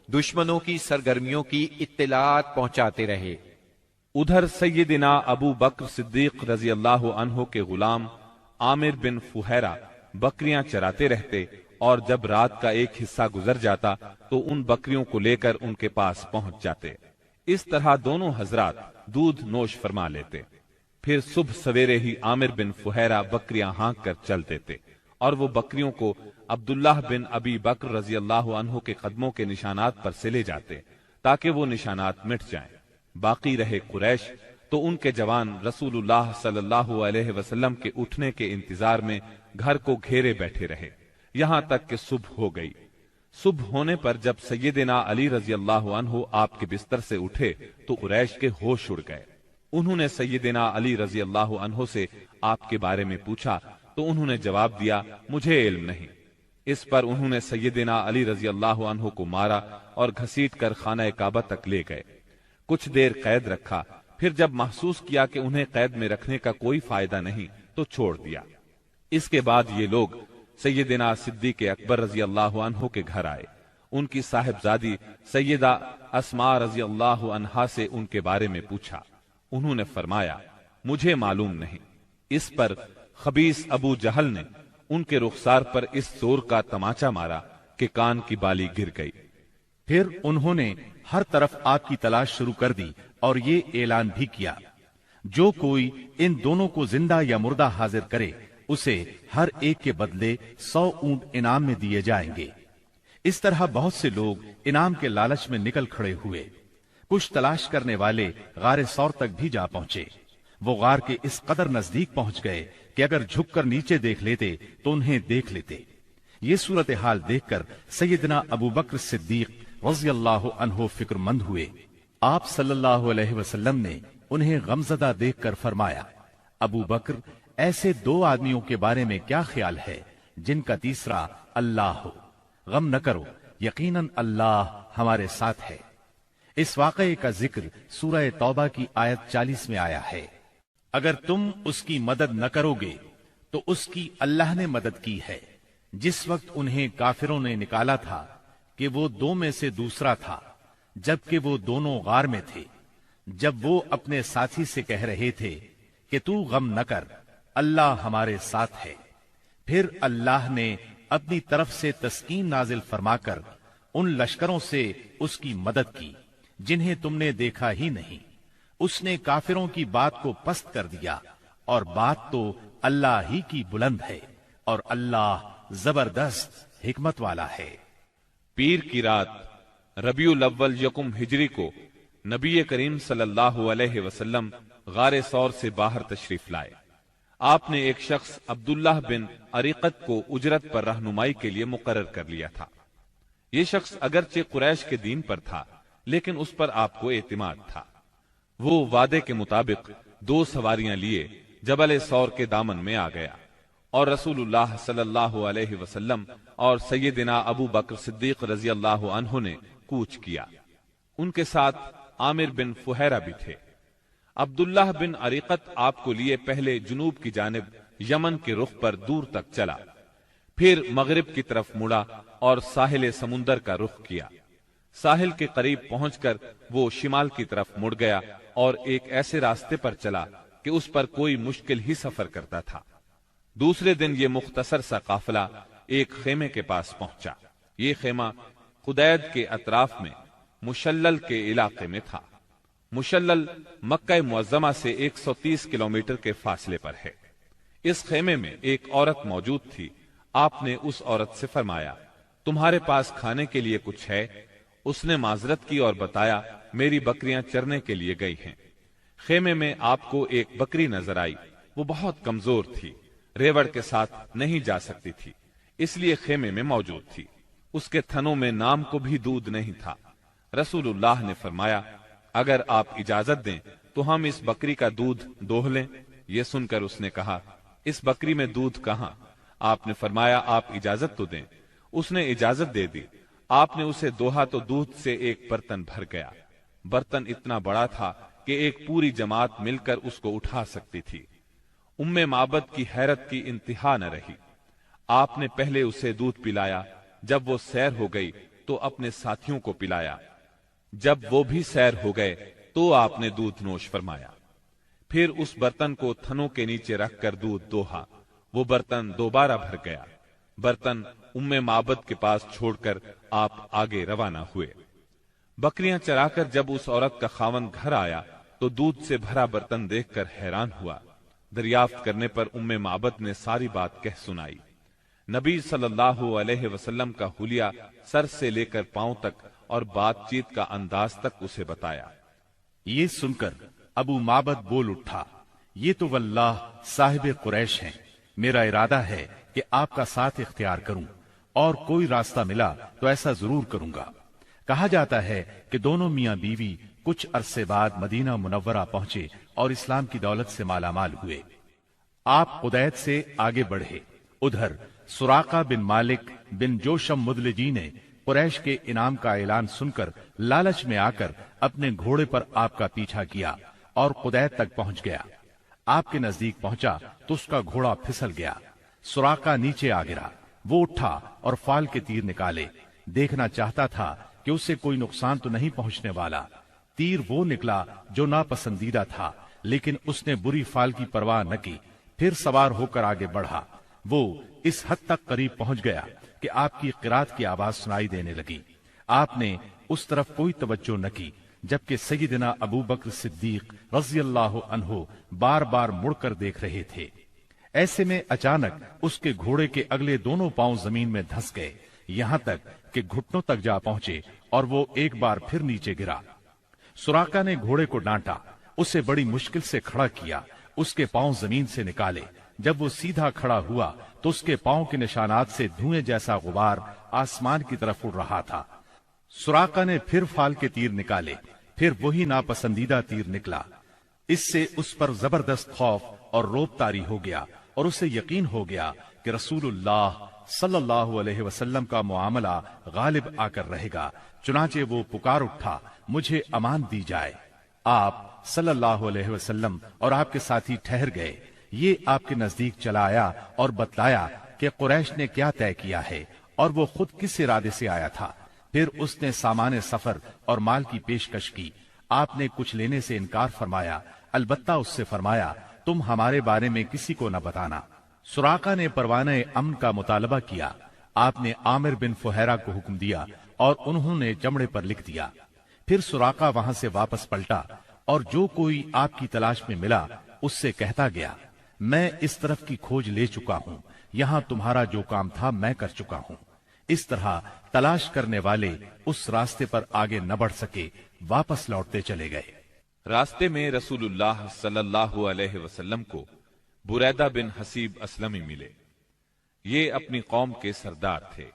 دشمنوں کی سرگرمیوں کی اطلاعات پہنچاتے رہے۔ ادھر سیدنا ابو بکر صدیق رضی اللہ عنہ کے غلام عامر بن فہیرہ بکریاں چراتے رہتے اور جب رات کا ایک حصہ گزر جاتا تو ان بکریوں کو لے کر ان کے پاس پہنچ جاتے۔ اس طرح دونوں حضرات دودھ نوش فرما لیتے۔ پھر صبح سویرے ہی عامر بن فہیرہ بکریاں ہانک کر چل دیتے اور وہ بکریوں کو عبداللہ بن ابی بکر رضی اللہ عنہ کے قدموں کے نشانات پر سے لے جاتے تاکہ وہ نشانات مٹ جائیں۔ باقی رہے قریش تو ان کے جوان رسول اللہ صلی اللہ علیہ وسلم کے اٹھنے کے انتظار میں گھر کو گھیرے بیٹھے رہے یہاں تک کہ صبح ہو گئی۔ صبح ہونے پر جب سیدنا علی رضی اللہ عنہ آپ کے بستر سے اٹھے تو قریش کے ہوش اڑ گئے۔ انہوں نے سیدنا علی رضی اللہ عنہ سے آپ کے بارے میں پوچھا تو انہوں نے جواب دیا، مجھے علم نہیں۔ اس پر انہوں نے سیدنا علی رضی اللہ عنہ کو مارا اور گھسیٹ کر خانہ کعبہ تک لے گئے۔ کچھ دیر قید رکھا، پھر جب محسوس کیا کہ انہیں قید میں رکھنے کا کوئی فائدہ نہیں تو چھوڑ دیا۔ اس کے بعد یہ لوگ سیدنا صدیق اکبر رضی اللہ عنہ کے گھر آئے۔ ان کی صاحبزادی سیدہ اسماء رضی اللہ عنہا سے ان کے بارے میں پوچھا۔ انہوں نے فرمایا مجھے معلوم نہیں۔ اس پر خبیث ابو جہل نے ان کے رخسار پر اس زور کا تماچا مارا کہ کان کی بالی گر گئی۔ پھر انہوں نے ہر طرف آپ کی تلاش شروع کر دی اور یہ اعلان بھی کیا جو کوئی ان دونوں کو زندہ یا مردہ حاضر کرے اسے ہر ایک کے بدلے 100 اونٹ انعام میں دیے جائیں گے۔ اس طرح بہت سے لوگ انعام کے لالچ میں نکل کھڑے ہوئے۔ کچھ تلاش کرنے والے غار ثور تک بھی جا پہنچے۔ وہ غار کے اس قدر نزدیک پہنچ گئے کہ اگر جھک کر نیچے دیکھ لیتے تو انہیں دیکھ لیتے۔ یہ صورتحال دیکھ کر سیدنا ابو بکر صدیق رضی اللہ عنہ فکر مند ہوئے۔ آپ صلی اللہ علیہ وسلم نے انہیں غمزدہ دیکھ کر فرمایا ابو بکر ایسے 2 آدمیوں کے بارے میں کیا خیال ہے جن کا تیسرا اللہ ہو؟ غم نہ کرو، یقیناً اللہ ہمارے ساتھ ہے۔ اس واقعے کا ذکر سورہ توبہ کی آیت 40 میں آیا ہے۔ اگر تم اس کی مدد نہ کرو گے تو اس کی اللہ نے مدد کی ہے جس وقت انہیں کافروں نے نکالا تھا کہ وہ 2 میں سے دوسرا تھا جبکہ وہ دونوں غار میں تھے۔ جب وہ اپنے ساتھی سے کہہ رہے تھے کہ تو غم نہ کر، اللہ ہمارے ساتھ ہے، پھر اللہ نے اپنی طرف سے تسکین نازل فرما کر ان لشکروں سے اس کی مدد کی جنہیں تم نے دیکھا ہی نہیں۔ اس نے کافروں کی بات کو پست کر دیا اور بات تو اللہ ہی کی بلند ہے اور اللہ زبردست حکمت والا ہے۔ پیر کی رات ربیع الاول 1 ہجری کو نبی کریم صلی اللہ علیہ وسلم غار ثور سے باہر تشریف لائے۔ آپ نے ایک شخص عبداللہ بن عریقت کو اجرت پر رہنمائی کے لیے مقرر کر لیا تھا۔ یہ شخص اگرچہ قریش کے دین پر تھا لیکن اس پر آپ کو اعتماد تھا۔ وہ وعدے کے مطابق 2 سواریاں لیے جبل ثور کے دامن میں آ گیا اور رسول اللہ صلی اللہ علیہ وسلم اور سیدنا ابو بکر صدیق رضی اللہ عنہ نے کوچ کیا۔ ان کے ساتھ عامر بن فہیرہ بھی تھے۔ عبداللہ بن عریقت آپ کو لیے پہلے جنوب کی جانب یمن کے رخ پر دور تک چلا، پھر مغرب کی طرف مڑا اور ساحل سمندر کا رخ کیا۔ ساحل کے قریب پہنچ کر وہ شمال کی طرف مڑ گیا اور ایک ایسے راستے پر چلا کہ اس پر کوئی مشکل ہی سفر کرتا تھا۔ دوسرے دن یہ مختصر سا قافلہ ایک خیمے کے پاس پہنچا۔ یہ خیمہ قدید کے اطراف میں مشلل کے علاقے میں تھا۔ مشلل مکہ معظمہ سے 130 کلومیٹر کے فاصلے پر ہے۔ اس خیمے میں ایک عورت موجود تھی۔ آپ نے اس عورت سے فرمایا تمہارے پاس کھانے کے لیے کچھ ہے؟ اس نے معذرت کی اور بتایا میری بکریاں چرنے کے لیے گئی ہیں۔ خیمے میں آپ کو ایک بکری نظر آئی۔ وہ بہت کمزور تھی، ریوڑ کے ساتھ نہیں جا سکتی تھی، اس لیے خیمے میں موجود تھی۔ اس کے تھنوں میں نام کو بھی دودھ نہیں تھا۔ رسول اللہ نے فرمایا اگر آپ اجازت دیں تو ہم اس بکری کا دودھ دوہ لیں۔ یہ سن کر اس نے کہا اس بکری میں دودھ کہاں؟ آپ نے فرمایا آپ اجازت تو دیں۔ اس نے اجازت دے دی۔ آپ نے اسے دوہا تو دودھ سے ایک برتن بھر گیا۔ برتن اتنا بڑا تھا کہ ایک پوری جماعت مل کر اس کو اٹھا سکتی تھی۔ ام معبد کی حیرت کی انتہا نہ رہی۔ آپ نے پہلے اسے دودھ پلایا، جب وہ سیر ہو گئی تو اپنے ساتھیوں کو پلایا۔ جب وہ بھی سیر ہو گئے تو آپ نے دودھ نوش فرمایا۔ پھر اس برتن کو تھنوں کے نیچے رکھ کر دودھ دوہا۔ وہ برتن دوبارہ بھر گیا۔ برتن ام معبد کے پاس چھوڑ کر آپ آگے روانہ ہوئے۔ بکریاں چرا کر جب اس عورت کا خاوند گھر آیا تو دودھ سے بھرا برتن دیکھ کر حیران ہوا۔ دریافت کرنے پر ام معبد نے ساری بات کہہ سنائی۔ نبی صلی اللہ علیہ وسلم کا حلیہ سر سے لے کر پاؤں تک اور بات چیت کا انداز تک اسے بتایا۔ یہ سن کر ابو معبد بول اٹھا یہ تو واللہ صاحب قریش ہیں۔ میرا ارادہ ہے کہ آپ کا ساتھ اختیار کروں اور کوئی راستہ ملا تو ایسا ضرور کروں گا۔ کہا جاتا ہے کہ دونوں میاں بیوی کچھ عرصے بعد مدینہ منورہ پہنچے اور اسلام کی دولت سے مالا مال ہوئے۔ آپ قدید سے آگے بڑھے۔ ادھر سراقہ بن مالک بن جوشم مدلجی نے قریش کے انعام کا اعلان سن کر لالچ میں آ کر اپنے گھوڑے پر آپ کا پیچھا کیا اور قدید تک پہنچ گیا۔ آپ کے نزدیک پہنچا تو اس کا گھوڑا پھسل گیا۔ سراقہ نیچے آ گرا۔ وہ اٹھا اور فال کے تیر نکالے، دیکھنا چاہتا تھا کہ اسے کوئی نقصان تو نہیں پہنچنے والا۔ تیر وہ نکلا جو ناپسندیدہ تھا، لیکن اس نے بری فال کی پرواہ نہ کی، پھر سوار ہو کر آگے بڑھا۔ وہ اس حد تک قریب پہنچ گیا کہ آپ کی قرات کی آواز سنائی دینے لگی۔ آپ نے اس طرف کوئی توجہ نہ کی، جبکہ سیدنا ابو بکر صدیق رضی اللہ عنہ بار بار مڑ کر دیکھ رہے تھے۔ ایسے میں اچانک اس کے گھوڑے کے اگلے دونوں پاؤں زمین میں دھس گئے، یہاں تک کہ گھٹنوں تک جا پہنچے اور وہ ایک بار پھر نیچے گرا۔ سراقہ نے گھوڑے کو ڈانٹا، اسے بڑی مشکل سے کھڑا کیا، اس کے پاؤں زمین سے نکالے۔ جب وہ سیدھا کھڑا ہوا تو اس کے پاؤں کے نشانات سے دھوئیں جیسا غبار آسمان کی طرف اڑ رہا تھا۔ سراقہ نے پھر فال کے تیر نکالے، پھر وہی ناپسندیدہ تیر نکلا۔ اس سے اس پر زبردست خوف اور روب طاری ہو گیا اور اسے یقین ہو گیا کہ رسول اللہ صلی اللہ علیہ وسلم کا معاملہ غالب آ کر رہے گا، چنانچہ وہ پکار اٹھا، مجھے امان دی جائے۔ آپ صلی اللہ علیہ وسلم اور آپ کے ساتھی ٹھہر گئے۔ یہ آپ کے نزدیک چلا آیا اور بتلایا کہ قریش نے کیا طے کیا ہے اور وہ خود کس ارادے سے آیا تھا۔ پھر اس نے سامان سفر اور مال کی پیشکش کی۔ آپ نے کچھ لینے سے انکار فرمایا، البتہ اس سے فرمایا تم ہمارے بارے میں کسی کو نہ بتانا۔ سراقہ نے پروانہ امن کا مطالبہ کیا۔ آپ نے عامر بن فہیرہ کو حکم دیا اور انہوں نے چمڑے پر لکھ دیا۔ پھر سراقہ وہاں سے واپس پلٹا اور جو کوئی آپ کی تلاش میں ملا اس سے کہتا گیا، میں اس طرف کی کھوج لے چکا ہوں، یہاں تمہارا جو کام تھا میں کر چکا ہوں۔ اس طرح تلاش کرنے والے اس راستے پر آگے نہ بڑھ سکے، واپس لوٹتے چلے گئے۔ راستے میں رسول اللہ صلی اللہ علیہ وسلم کو بریدہ بن حسیب اسلمی ملے۔ یہ اپنی قوم کے سردار تھے۔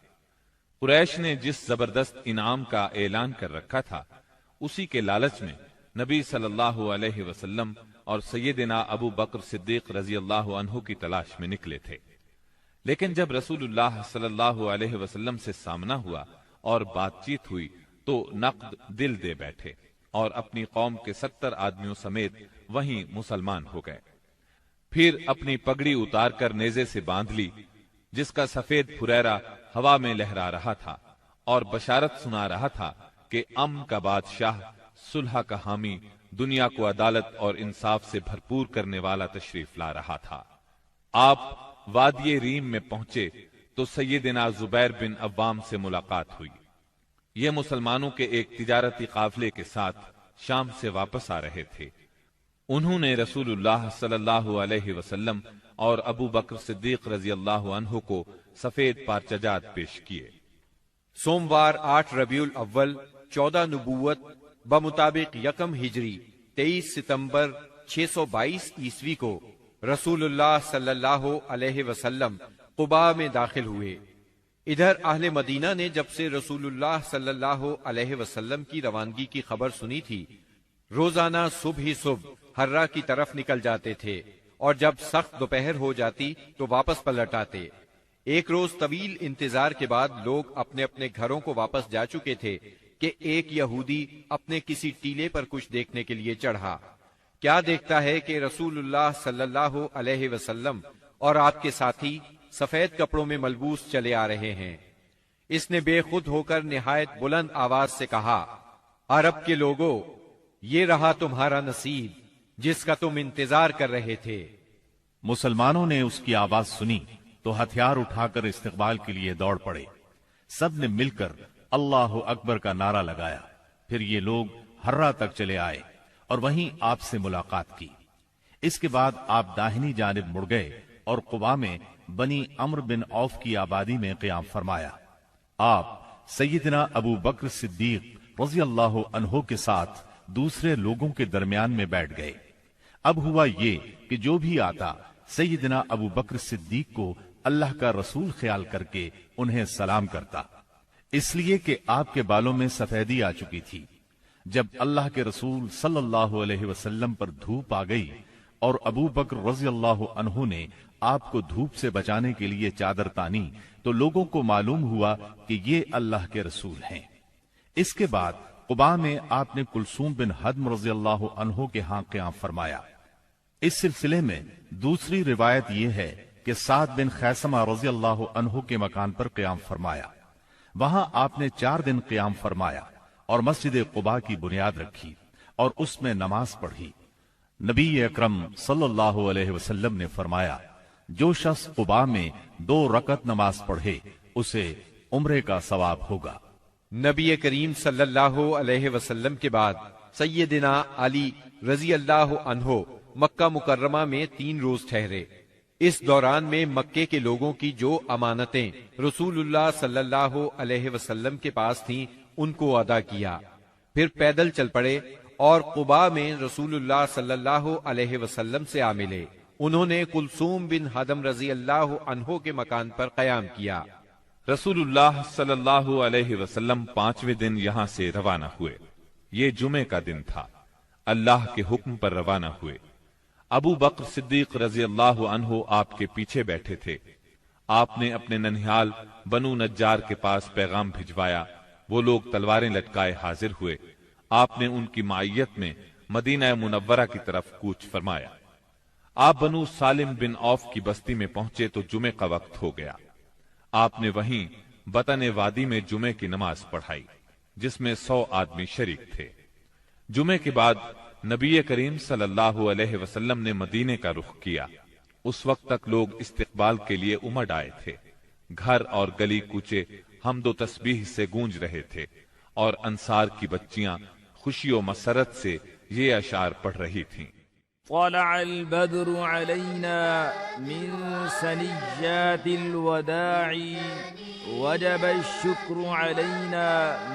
قریش نے جس زبردست انعام کا اعلان کر رکھا تھا، اسی کے لالچ میں نبی صلی اللہ علیہ وسلم اور سیدنا ابو بکر صدیق رضی اللہ عنہ کی تلاش میں نکلے تھے۔ لیکن جب رسول اللہ صلی اللہ علیہ وسلم سے سامنا ہوا اور بات چیت ہوئی تو نقد دل دے بیٹھے اور اپنی قوم کے 70 آدمیوں سمیت وہیں مسلمان ہو گئے۔ پھر اپنی پگڑی اتار کر نیزے سے باندھ لی، جس کا سفید پھریرا ہوا میں لہرا رہا تھا، اور بشارت سنا رہا تھا کہ امن کا بادشاہ، صلح کا حامی، دنیا کو عدالت اور انصاف سے بھرپور کرنے والا تشریف لا رہا تھا۔ آپ وادی ریم میں پہنچے تو سیدنا زبیر بن عوام سے ملاقات ہوئی۔ یہ مسلمانوں کے ایک تجارتی قافلے کے ساتھ شام سے واپس آ رہے تھے۔ انہوں نے رسول اللہ صلی اللہ علیہ وسلم اور ابو بکر صدیق رضی اللہ عنہ کو سفید پارچجات پیش کیے۔ سوموار 8 ربیع الاول 14 نبوت بمطابق 1 ہجری 23 ستمبر 622 عیسوی کو رسول اللہ صلی اللہ علیہ وسلم قباء میں داخل ہوئے۔ ادھر اہل مدینہ نے جب سے رسول اللہ صلی اللہ علیہ وسلم کی روانگی کی خبر سنی تھی، روزانہ صبح ہی صبح ہرہ کی طرف نکل جاتے تھے اور جب سخت دوپہر ہو جاتی تو واپس پلٹ آتے۔ ایک روز طویل انتظار کے بعد لوگ اپنے اپنے گھروں کو واپس جا چکے تھے کہ ایک یہودی اپنے کسی ٹیلے پر کچھ دیکھنے کے لیے چڑھا۔ کیا دیکھتا ہے کہ رسول اللہ صلی اللہ علیہ وسلم اور آپ کے ساتھی سفید کپڑوں میں ملبوس چلے آ رہے ہیں۔ اس نے بے خود ہو کر نہایت بلند آواز سے کہا، عرب کے لوگوں، یہ رہا تمہارا نصیب جس کا تم انتظار کر رہے تھے۔ مسلمانوں نے اس کی آواز سنی تو ہتھیار اٹھا کر استقبال کے لیے دوڑ پڑے۔ سب نے مل کر اللہ اکبر کا نعرہ لگایا۔ پھر یہ لوگ ہرہ تک چلے آئے اور وہیں آپ سے ملاقات کی۔ اس کے بعد آپ داہنی جانب مڑ گئے اور قباء میں بنی عمرو بن عوف کی آبادی میں قیام فرمایا۔ آپ سیدنا ابو بکر صدیق رضی اللہ عنہ کے ساتھ دوسرے لوگوں کے درمیان میں بیٹھ گئے۔ اب ہوا یہ کہ جو بھی آتا سیدنا ابو بکر صدیق کو اللہ کا رسول خیال کر کے انہیں سلام کرتا، اس لیے کہ آپ کے بالوں میں سفیدی آ چکی تھی۔ جب اللہ کے رسول صلی اللہ علیہ وسلم پر دھوپ آ گئی اور ابو بکر رضی اللہ عنہ نے آپ کو دھوپ سے بچانے کے لیے چادر تانی تو لوگوں کو معلوم ہوا کہ یہ اللہ کے رسول ہیں۔ اس کے بعد قباء میں آپ نے کلثوم بن حدم رضی اللہ عنہ کے ہاں قیام فرمایا۔ اس سلسلے میں دوسری روایت یہ ہے کہ سعد بن خیثمہ رضی اللہ عنہ کے مکان پر قیام فرمایا۔ وہاں آپ نے 4 دن قیام فرمایا اور مسجد قباء کی بنیاد رکھی اور اس میں نماز پڑھی۔ نبی اکرم صلی اللہ علیہ وسلم نے فرمایا، جو شخص قباء میں 2 رکعت نماز پڑھے اسے عمرے کا ثواب ہوگا۔ نبی کریم صلی اللہ علیہ وسلم کے بعد سیدنا علی رضی اللہ عنہ مکہ مکرمہ میں 3 روز ٹھہرے۔ اس دوران میں مکے کے لوگوں کی جو امانتیں رسول اللہ صلی اللہ علیہ وسلم کے پاس تھیں ان کو ادا کیا، پھر پیدل چل پڑے اور قباء میں رسول اللہ صلی اللہ علیہ وسلم سے آ ملے۔ انہوں نے کلثوم بن ہدم رضی اللہ عنہ کے مکان پر قیام کیا۔ رسول اللہ صلی اللہ علیہ وسلم 5ویں دن یہاں سے روانہ ہوئے۔ یہ جمعے کا دن تھا۔ اللہ کے حکم پر روانہ ہوئے۔ ابو بکر صدیق رضی اللہ عنہ آپ کے پیچھے بیٹھے تھے۔ آپ نے اپنے ننھیال بنو نجار کے پاس پیغام بھجوایا۔ وہ لوگ تلواریں لٹکائے حاضر ہوئے۔ آپ نے ان کی معیت میں مدینہ منورہ کی طرف کوچ فرمایا۔ آپ بنو سالم بن عوف کی بستی میں پہنچے تو جمعے کا وقت ہو گیا۔ آپ نے وہیں بطن وادی میں جمعے کی نماز پڑھائی جس میں 100 آدمی شریک تھے۔ جمعے کے بعد نبی کریم صلی اللہ علیہ وسلم نے مدینے کا رخ کیا۔ اس وقت تک لوگ استقبال کے لیے امڑ آئے تھے۔ گھر اور گلی کوچے حمد و تسبیح سے گونج رہے تھے اور انصار کی بچیاں خوشی و مسرت سے یہ اشعار پڑھ رہی تھیں۔ طلع البدر علينا من ثنيات الوداع وجب الشكر علينا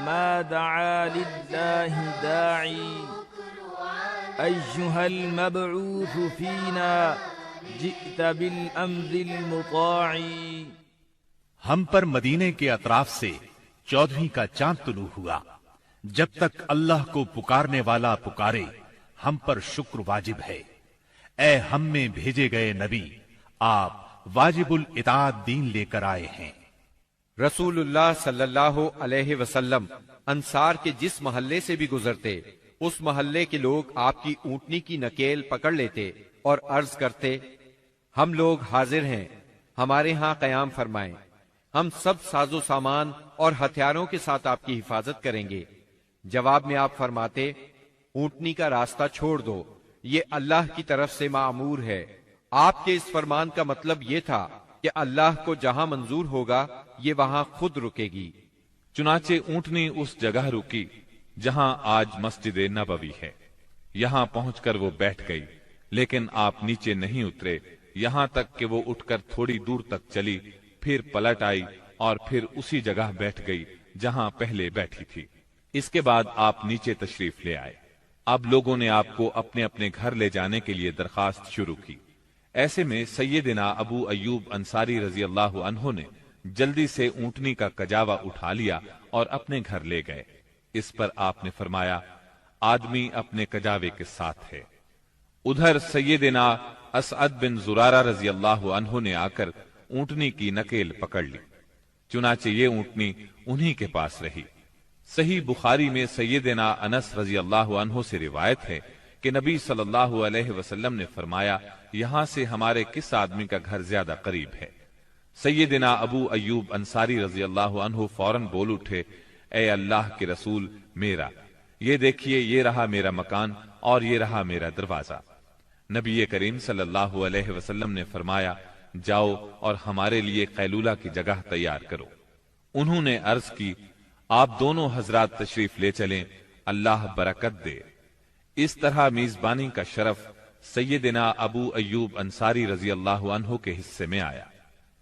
ما دعا لله داعي أيها المبعوث فينا جئت بالأمر المطاع۔ ہم پر مدینے کے اطراف سے 14ویں کا چاند طلوع ہوا۔ جب تک اللہ کو پکارنے والا پکارے ہم پر شکر واجب ہے۔ اے ہم میں بھیجے گئے نبی، آپ واجب الاطاعت دین لے کر آئے ہیں۔ رسول اللہ صلی اللہ علیہ وسلم انصار کے جس محلے سے بھی گزرتے اس محلے کے لوگ آپ کی اونٹنی کی نکیل پکڑ لیتے اور عرض کرتے، ہم لوگ حاضر ہیں، ہمارے ہاں قیام فرمائیں، ہم سب ساز و سامان اور ہتھیاروں کے ساتھ آپ کی حفاظت کریں گے۔ جواب میں آپ فرماتے، اونٹنی کا راستہ چھوڑ دو، یہ اللہ کی طرف سے معمور ہے۔ آپ کے اس فرمان کا مطلب یہ تھا کہ اللہ کو جہاں منظور ہوگا یہ وہاں خود رکے گی۔ چنانچہ اونٹنی اس جگہ رکی جہاں آج مسجد نبوی ہے۔ یہاں پہنچ کر وہ بیٹھ گئی، لیکن آپ نیچے نہیں اترے یہاں تک کہ وہ اٹھ کر تھوڑی دور تک چلی، پھر پلٹ آئی اور پھر اسی جگہ بیٹھ گئی جہاں پہلے بیٹھی تھی۔ اس کے بعد آپ نیچے تشریف لے آئے۔ اب لوگوں نے آپ کو اپنے اپنے گھر لے جانے کے لیے درخواست شروع کی۔ ایسے میں سیدنا ابو ایوب انصاری رضی اللہ عنہ نے جلدی سے اونٹنی کا کجاوا اٹھا لیا اور اپنے گھر لے گئے۔ اس پر آپ نے فرمایا، آدمی اپنے کجاوے کے ساتھ ہے۔ ادھر سیدنا اسعد بن زرارہ رضی اللہ عنہ نے آ کر اونٹنی کی نکیل پکڑ لی، چنانچہ یہ اونٹنی انہی کے پاس رہی۔ صحیح بخاری میں سیدنا انس رضی اللہ عنہ سے روایت ہے کہ نبی صلی اللہ علیہ وسلم نے فرمایا، یہاں سے ہمارے کس آدمی کا گھر زیادہ قریب ہے؟ سیدنا ابو ایوب انصاری رضی اللہ عنہ فوراً بول اٹھے، اے اللہ کے رسول، میرا یہ دیکھیے، یہ رہا میرا مکان اور یہ رہا میرا دروازہ۔ نبی کریم صلی اللہ علیہ وسلم نے فرمایا، جاؤ اور ہمارے لیے قیلولہ کی جگہ تیار کرو۔ انہوں نے عرض کی، آپ دونوں حضرات تشریف لے چلیں، اللہ برکت دے۔ اس طرح میزبانی کا شرف سیدنا ابو ایوب انصاری رضی اللہ عنہ کے حصے میں آیا۔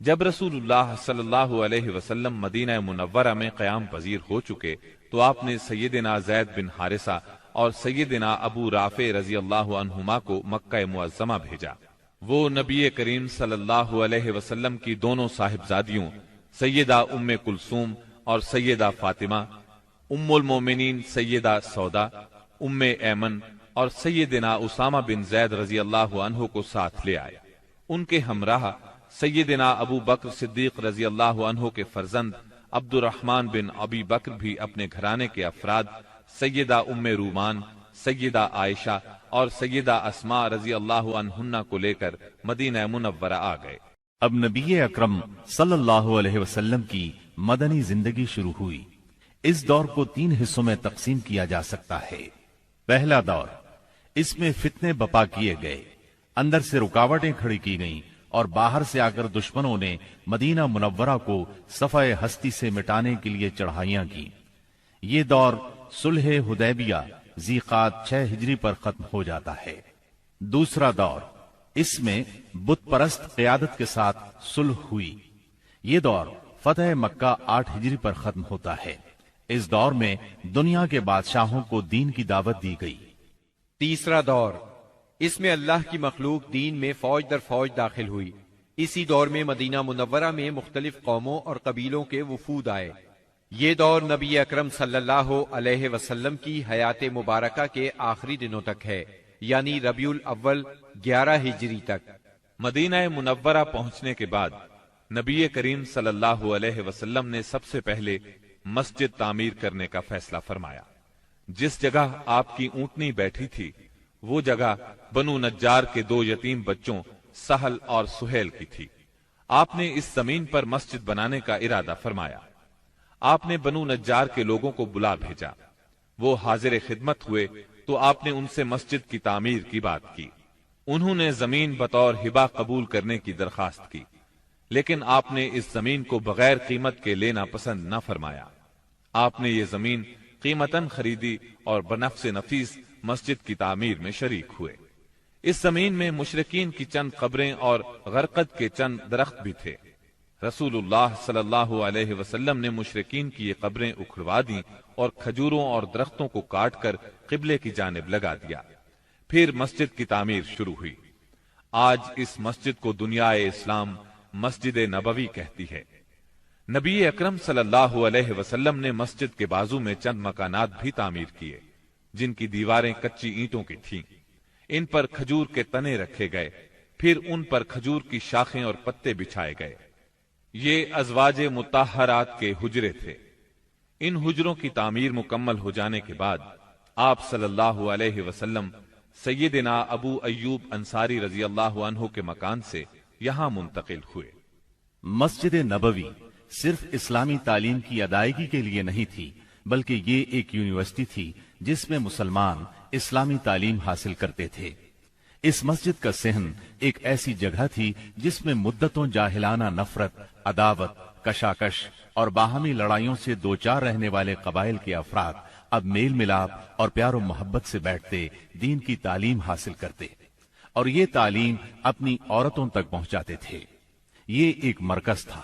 جب رسول اللہ صلی اللہ علیہ وسلم مدینہ منورہ میں قیام پذیر ہو چکے تو آپ نے سیدنا زید بن حارثہ اور سیدنا ابو رافع رضی اللہ عنہما کو مکہ معظمہ بھیجا۔ وہ نبی کریم صلی اللہ علیہ وسلم کی دونوں صاحبزادیوں سیدہ ام کلثوم اور سیدہ فاطمہ، ام المومنین سیدہ سودا، ام ایمن اور سیدنا اسامہ بن زید رضی اللہ عنہ کو ساتھ لے آئے۔ ان کے ہمراہ سیدنا ابو بکر صدیق رضی اللہ عنہ کے فرزند عبد الرحمن بن ابی بکر بھی اپنے گھرانے کے افراد سیدہ ام رومان، سیدہ عائشہ اور سیدہ اسماء رضی اللہ عنہن کو لے کر مدینہ منورہ آ گئے۔ اب نبی اکرم صلی اللہ علیہ وسلم کی مدنی زندگی شروع ہوئی۔ اس دور کو 3 حصوں میں تقسیم کیا جا سکتا ہے۔ پہلا دور، اس میں فتنے بپا کیے گئے، اندر سے رکاوٹیں کھڑی کی گئیں اور باہر سے آ کر دشمنوں نے مدینہ منورہ کو صفحہ ہستی سے مٹانے کے لیے چڑھائیاں کی۔ یہ دور صلح حدیبیہ ذی قعدہ 6 ہجری پر ختم ہو جاتا ہے۔ دوسرا دور، اس میں بت پرست قیادت کے ساتھ صلح ہوئی۔ یہ دور فتح مکہ 8 ہجری پر ختم ہوتا ہے۔ اس دور میں دنیا کے بادشاہوں کو دین کی دعوت دی گئی۔ تیسرا دور، اس میں اللہ کی مخلوق دین میں فوج در فوج داخل ہوئی۔ اسی دور میں مدینہ منورہ میں مختلف قوموں اور قبیلوں کے وفود آئے۔ یہ دور نبی اکرم صلی اللہ علیہ وسلم کی حیات مبارکہ کے آخری دنوں تک ہے، یعنی ربیع الاول 11 ہجری تک۔ مدینہ منورہ پہنچنے کے بعد نبی کریم صلی اللہ علیہ وسلم نے سب سے پہلے مسجد تعمیر کرنے کا فیصلہ فرمایا۔ جس جگہ آپ کی اونٹنی بیٹھی تھی وہ جگہ بنو نجار کے 2 یتیم بچوں سہل اور سہیل کی تھی۔ آپ نے اس زمین پر مسجد بنانے کا ارادہ فرمایا۔ آپ نے بنو نجار کے لوگوں کو بلا بھیجا۔ وہ حاضر خدمت ہوئے تو آپ نے ان سے مسجد کی تعمیر کی بات کی۔ انہوں نے زمین بطور ہبہ قبول کرنے کی درخواست کی، لیکن آپ نے اس زمین کو بغیر قیمت کے لینا پسند نہ فرمایا۔ آپ نے یہ زمین قیمتاً خریدی اور بنفس نفیس مسجد کی تعمیر میں شریک ہوئے۔ اس زمین میں مشرکین کی چند قبریں اور غرقد کے چند درخت بھی تھے۔ رسول اللہ صلی اللہ علیہ وسلم نے مشرکین کی یہ قبریں اکھڑوا دیں اور کھجوروں اور درختوں کو کاٹ کر قبلے کی جانب لگا دیا۔ پھر مسجد کی تعمیر شروع ہوئی۔ آج اس مسجد کو دنیا اسلام مسجد نبوی کہتی ہے۔ نبی اکرم صلی اللہ علیہ وسلم نے مسجد کے بازو میں چند مکانات بھی تعمیر کیے جن کی دیواریں کچی اینٹوں کی تھیں۔ ان پر کھجور کے تنے رکھے گئے، پھر ان پر کھجور کی شاخیں اور پتے بچھائے گئے۔ یہ ازواج مطہرات کے حجرے تھے۔ ان حجروں کی تعمیر مکمل ہو جانے کے بعد آپ صلی اللہ علیہ وسلم سیدنا ابو ایوب انصاری رضی اللہ عنہ کے مکان سے یہاں منتقل ہوئے۔ مسجد نبوی صرف اسلامی تعلیم کی ادائیگی کے لیے نہیں تھی، بلکہ یہ ایک یونیورسٹی تھی جس میں مسلمان اسلامی تعلیم حاصل کرتے تھے۔ اس مسجد کا صحن ایک ایسی جگہ تھی جس میں مدتوں جاہلانہ نفرت، عداوت، کشاکش اور باہمی لڑائیوں سے دوچار رہنے والے قبائل کے افراد اب میل ملاپ اور پیار و محبت سے بیٹھتے، دین کی تعلیم حاصل کرتے اور یہ تعلیم اپنی عورتوں تک پہنچاتے تھے۔ یہ ایک مرکز تھا۔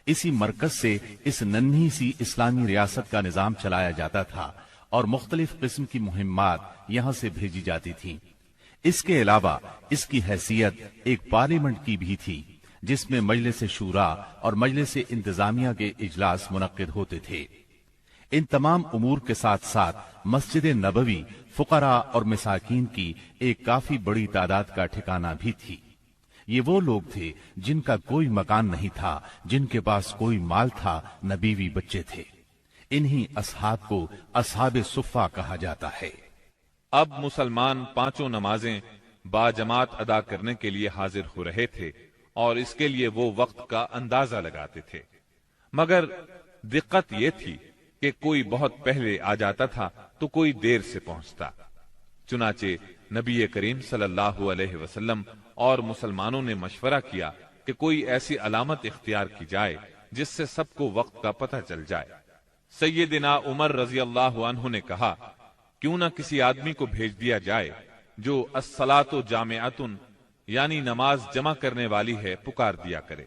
اسی مرکز سے اس ننھی سی اسلامی ریاست کا نظام چلایا جاتا تھا اور مختلف قسم کی مہمات یہاں سے بھیجی جاتی تھیں۔ اس کے علاوہ اس کی حیثیت ایک پارلیمنٹ کی بھی تھی جس میں مجلس شورا اور مجلس انتظامیہ کے اجلاس منعقد ہوتے تھے۔ ان تمام امور کے ساتھ ساتھ مسجد نبوی فقراء اور مساکین کی ایک کافی بڑی تعداد کا ٹھکانہ بھی تھی۔ یہ وہ لوگ تھے جن کا کوئی مکان نہیں تھا، جن کے پاس کوئی مال تھا، نہ بیوی بچے تھے۔ انہی اصحاب کو اصحاب صفہ کہا جاتا ہے۔ اب مسلمان 5 نمازیں با جماعت ادا کرنے کے لیے حاضر ہو رہے تھے اور اس کے لیے وہ وقت کا اندازہ لگاتے تھے، مگر دقت یہ تھی کہ کوئی بہت پہلے آ جاتا تھا تو کوئی دیر سے پہنچتا۔ چنانچہ نبی کریم صلی اللہ علیہ وسلم اور مسلمانوں نے مشورہ کیا کہ کوئی ایسی علامت اختیار کی جائے جس سے سب کو وقت کا پتہ چل جائے۔ سیدنا عمر رضی اللہ عنہ نے کہا، کیوں نہ کسی آدمی کو بھیج دیا جائے جو الصلاۃ جامعۃ یعنی نماز جمع کرنے والی ہے پکار دیا کرے۔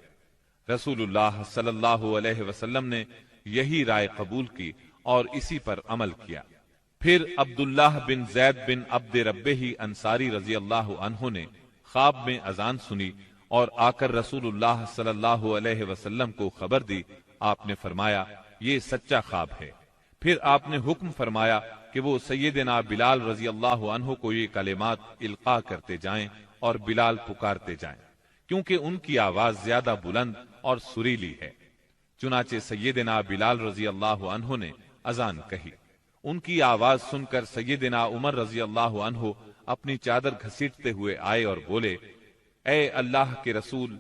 رسول اللہ صلی اللہ علیہ وسلم نے یہی رائے قبول کی اور اسی پر عمل کیا۔ پھر عبداللہ بن زید بن عبد ربہ انصاری رضی اللہ عنہ نے خواب میں اذان سنی اور آ کر رسول اللہ صلی اللہ علیہ وسلم کو خبر دی۔ آپ نے فرمایا، یہ سچا خواب ہے۔ پھر آپ نے حکم فرمایا کہ وہ سیدنا بلال رضی اللہ عنہ کو یہ کلمات القاء کرتے جائیں اور بلال پکارتے جائیں، کیونکہ ان کی آواز زیادہ بلند اور سریلی ہے۔ چنانچہ سیدنا بلال رضی اللہ عنہ نے اذان کہی۔ ان کی آواز سن کر سیدنا عمر رضی اللہ عنہ اپنی چادر گھسیٹتے ہوئے آئے اور بولے، اے اللہ کے رسول،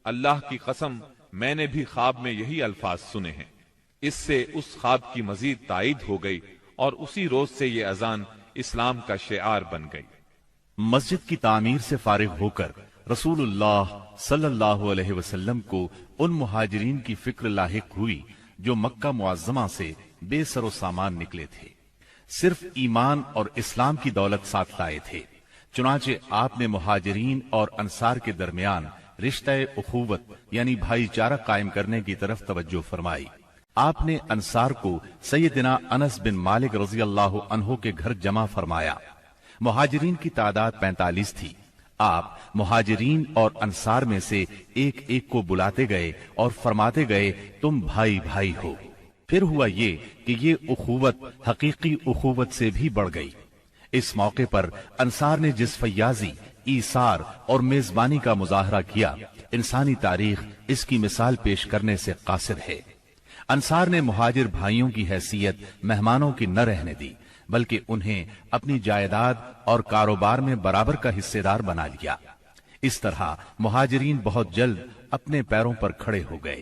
اللہ کی قسم میں نے بھی خواب میں یہی الفاظ سنے ہیں۔ اس سے اس خواب کی مزید تائید ہو گئی اور اسی روز سے یہ اذان اسلام کا شعار بن گئی۔ مسجد کی تعمیر سے فارغ ہو کر رسول اللہ صلی اللہ علیہ وسلم کو ان مہاجرین کی فکر لاحق ہوئی جو مکہ معظمہ سے بے سر و سامان نکلے تھے، صرف ایمان اور اسلام کی دولت ساتھ لائے تھے۔ چنانچہ آپ نے مہاجرین اور انصار کے درمیان رشتہ اخوت یعنی بھائی چارہ قائم کرنے کی طرف توجہ فرمائی۔ آپ نے انصار کو سیدنا انس بن مالک رضی اللہ عنہ کے گھر جمع فرمایا۔ مہاجرین کی تعداد 45 تھی۔ آپ مہاجرین اور انصار میں سے ایک ایک کو بلاتے گئے اور فرماتے گئے تم بھائی بھائی ہو۔ پھر ہوا یہ کہ یہ اخوت حقیقی اخوت سے بھی بڑھ گئی۔ اس موقع پر انصار نے جس فیاضی، ایثار اور میزبانی کا مظاہرہ کیا، انسانی تاریخ اس کی مثال پیش کرنے سے قاصر ہے۔ انصار نے مہاجر بھائیوں کی حیثیت مہمانوں کی نہ رہنے دی، بلکہ انہیں اپنی جائیداد اور کاروبار میں برابر کا حصے دار بنا لیا۔ اس طرح مہاجرین بہت جلد اپنے پیروں پر کھڑے ہو گئے۔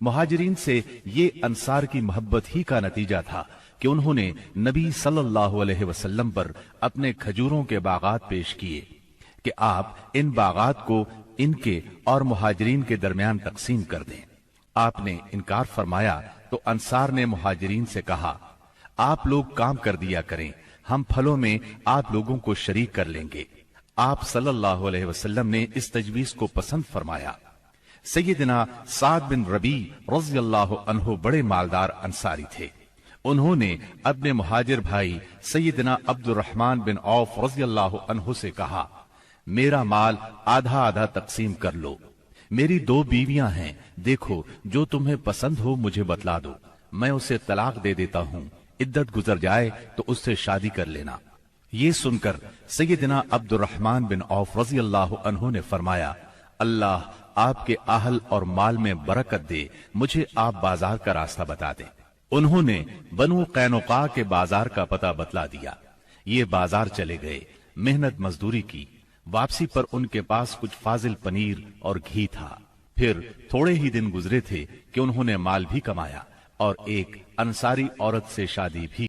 مہاجرین سے یہ انصار کی محبت ہی کا نتیجہ تھا کہ انہوں نے نبی صلی اللہ علیہ وسلم پر اپنے کھجوروں کے باغات پیش کیے کہ آپ ان باغات کو ان کے اور مہاجرین کے درمیان تقسیم کر دیں۔ آپ نے انکار فرمایا تو انصار نے مہاجرین سے کہا آپ لوگ کام کر دیا کریں، ہم پھلوں میں آپ لوگوں کو شریک کر لیں گے۔ آپ صلی اللہ علیہ وسلم نے اس تجویز کو پسند فرمایا۔ سیدنا سعد بن ربیع رضی اللہ عنہ بڑے مالدار انصاری تھے۔ انہوں نے اپنے مہاجر بھائی سیدنا عبد الرحمن بن عوف رضی اللہ عنہ سے کہا میرا مال آدھا آدھا تقسیم کر لو، میری 2 بیویاں ہیں، دیکھو جو تمہیں پسند ہو مجھے بتلا دو، میں اسے طلاق دے دیتا ہوں، عدت گزر جائے تو اس سے شادی کر لینا۔ یہ سن کر سیدنا عبد الرحمن بن عوف رضی اللہ عنہ نے فرمایا اللہ آپ کے اہل اور مال میں برکت دے، مجھے آپ بازار کا راستہ بتا دیں۔ انہوں نے بنو قینقاع کے بازار کا پتہ بتلا دیا۔ یہ بازار چلے گئے، محنت مزدوری کی، واپسی پر ان کے پاس کچھ فاضل پنیر اور گھی تھا۔ پھر تھوڑے ہی دن گزرے تھے کہ انہوں نے مال بھی کمایا اور ایک انصاری عورت سے شادی بھی